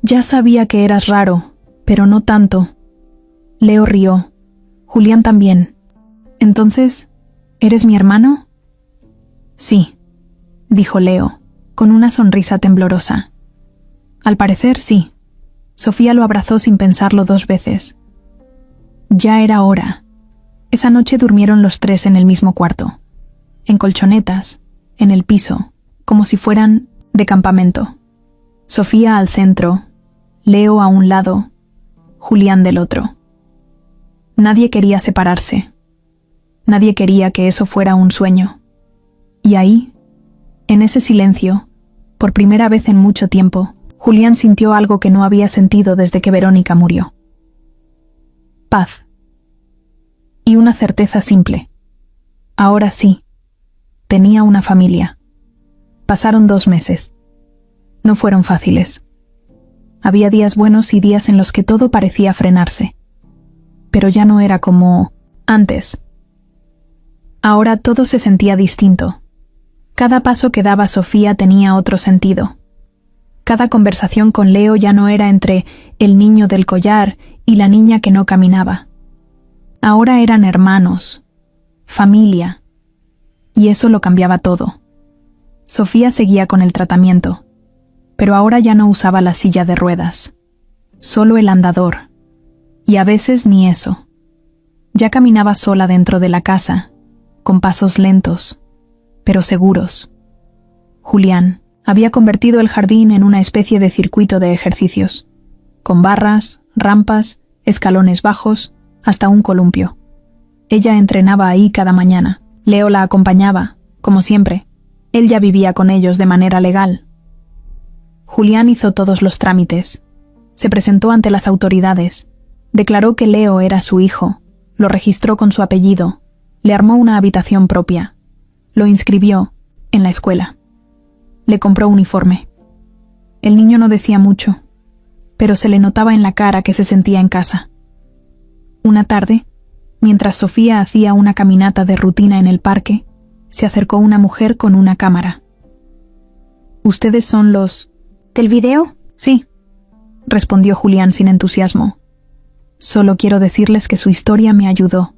A: Ya sabía que eras raro, pero no tanto. Leo rió. Julián también. Entonces, ¿eres mi hermano? Sí, dijo Leo, con una sonrisa temblorosa. Al parecer, sí. Sofía lo abrazó sin pensarlo 2 veces. Ya era hora. Esa noche durmieron los 3 en el mismo cuarto, en colchonetas, en el piso, como si fueran de campamento. Sofía al centro, Leo a un lado, Julián del otro. Nadie quería separarse. Nadie quería que eso fuera un sueño. Y ahí, en ese silencio, por primera vez en mucho tiempo, Julián sintió algo que no había sentido desde que Verónica murió. Paz. Y una certeza simple. Ahora sí, tenía una familia. Pasaron 2 meses. No fueron fáciles. Había días buenos y días en los que todo parecía frenarse. Pero ya no era como antes. Ahora todo se sentía distinto. Cada paso que daba Sofía tenía otro sentido. Cada conversación con Leo ya no era entre el niño del collar y la niña que no caminaba. Ahora eran hermanos, familia, y eso lo cambiaba todo. Sofía seguía con el tratamiento, pero ahora ya no usaba la silla de ruedas, solo el andador, y a veces ni eso. Ya caminaba sola dentro de la casa, con pasos lentos, pero seguros. Julián había convertido el jardín en una especie de circuito de ejercicios, con barras, rampas, escalones bajos, hasta un columpio. Ella entrenaba ahí cada mañana. Leo la acompañaba, como siempre. Él ya vivía con ellos de manera legal. Julián hizo todos los trámites. Se presentó ante las autoridades. Declaró que Leo era su hijo. Lo registró con su apellido. Le armó una habitación propia. Lo inscribió en la escuela. Le compró uniforme. El niño no decía mucho, pero se le notaba en la cara que se sentía en casa. Una tarde, mientras Sofía hacía una caminata de rutina en el parque, se acercó una mujer con una cámara. «¿Ustedes son los...»
B: ¿Del video?
A: «Sí», respondió Julián sin entusiasmo. «Solo quiero decirles que su historia me ayudó.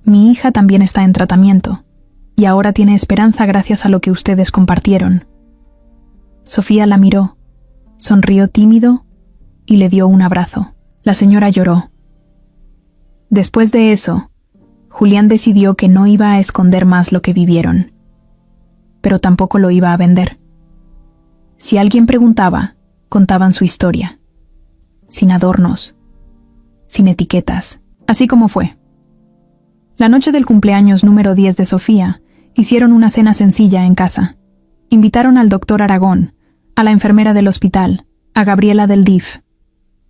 A: Mi hija también está en tratamiento, y ahora tiene esperanza gracias a lo que ustedes compartieron». Sofía la miró, sonrió tímido y le dio un abrazo. La señora lloró. Después de eso, Julián decidió que no iba a esconder más lo que vivieron, pero tampoco lo iba a vender. Si alguien preguntaba, contaban su historia, sin adornos, sin etiquetas, así como fue. La noche del cumpleaños número 10 de Sofía, hicieron una cena sencilla en casa. Invitaron al doctor Aragón, a la enfermera del hospital, a Gabriela del DIF.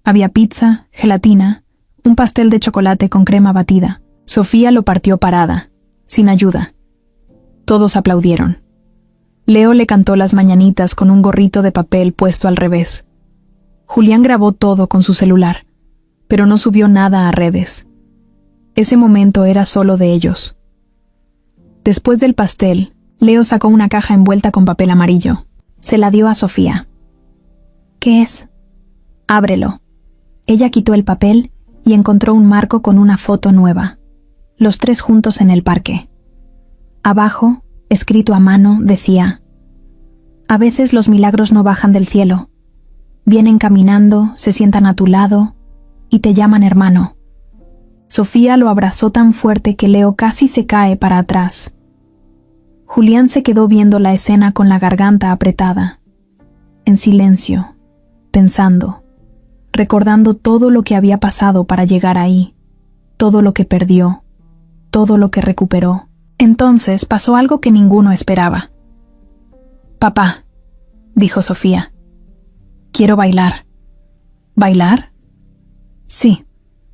A: Había pizza, gelatina, un pastel de chocolate con crema batida. Sofía lo partió parada, sin ayuda. Todos aplaudieron. Leo le cantó las mañanitas con un gorrito de papel puesto al revés. Julián grabó todo con su celular, pero no subió nada a redes. Ese momento era solo de ellos. Después del pastel, Leo sacó una caja envuelta con papel amarillo. Se la dio a Sofía.
B: ¿Qué es?
A: Ábrelo.
B: Ella quitó el papel y encontró un marco con una foto nueva. Los 3 juntos en el parque. Abajo, escrito a mano, decía: «A veces los milagros no bajan del cielo. Vienen caminando, se sientan a tu lado y te llaman hermano». Sofía lo abrazó tan fuerte que Leo casi se cae para atrás. Julián se quedó viendo la escena con la garganta apretada, en silencio, pensando, recordando todo lo que había pasado para llegar ahí, todo lo que perdió, todo lo que recuperó. Entonces pasó algo que ninguno esperaba. «Papá», dijo Sofía, «quiero bailar». «¿Bailar?» «Sí,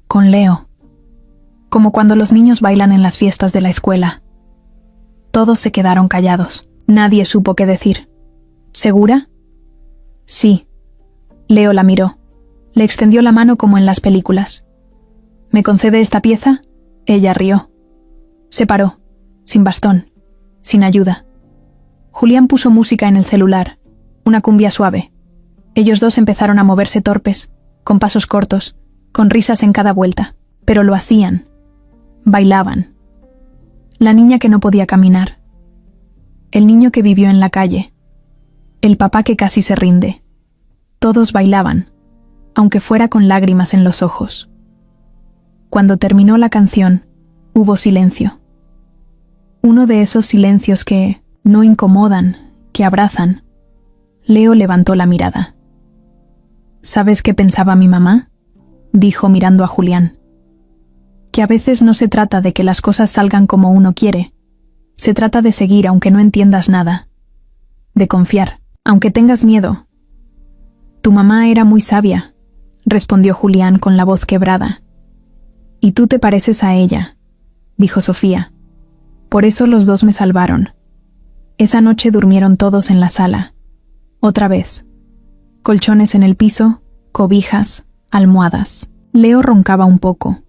B: con Leo. Como cuando los niños bailan en las fiestas de la escuela». Todos se quedaron callados. Nadie supo qué decir. ¿Segura? Sí. Leo la miró. Le extendió la mano como en las películas. ¿Me concede esta pieza? Ella rió. Se paró, sin bastón, sin ayuda. Julián puso música en el celular, una cumbia suave. Ellos dos empezaron a moverse torpes, con pasos cortos, con risas en cada vuelta, pero lo hacían. Bailaban. La niña que no podía caminar. El niño que vivió en la calle. El papá que casi se rinde. Todos bailaban, aunque fuera con lágrimas en los ojos. Cuando terminó la canción, hubo silencio. Uno de esos silencios que no incomodan, que abrazan. Leo levantó la mirada.
A: ¿Sabes qué pensaba mi mamá?, dijo mirando a Julián. Que a veces no se trata de que las cosas salgan como uno quiere. Se trata de seguir aunque no entiendas nada. De confiar, aunque tengas miedo. Tu mamá era muy sabia, respondió Julián con la voz quebrada. Y tú te pareces a ella, dijo Sofía. Por eso los dos me salvaron. Esa noche durmieron todos en la sala. Otra vez. Colchones en el piso, cobijas, almohadas. Leo roncaba un poco.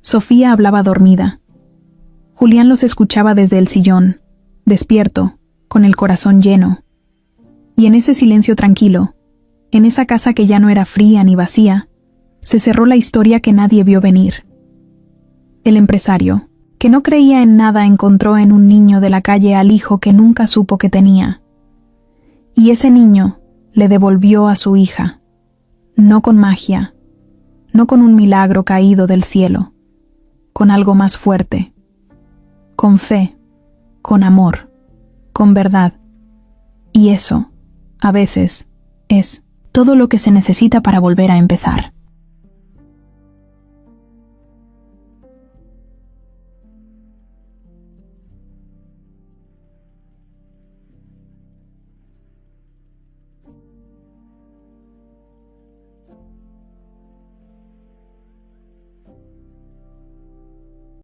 A: Sofía hablaba dormida. Julián los escuchaba desde el sillón, despierto, con el corazón lleno. Y en ese silencio tranquilo, en esa casa que ya no era fría ni vacía, se cerró la historia que nadie vio venir. El empresario, que no creía en nada, encontró en un niño de la calle al hijo que nunca supo que tenía. Y ese niño le devolvió a su hija, no con magia, no con un milagro caído del cielo, con algo más fuerte, con fe, con amor, con verdad. Y eso, a veces, es todo lo que se necesita para volver a empezar.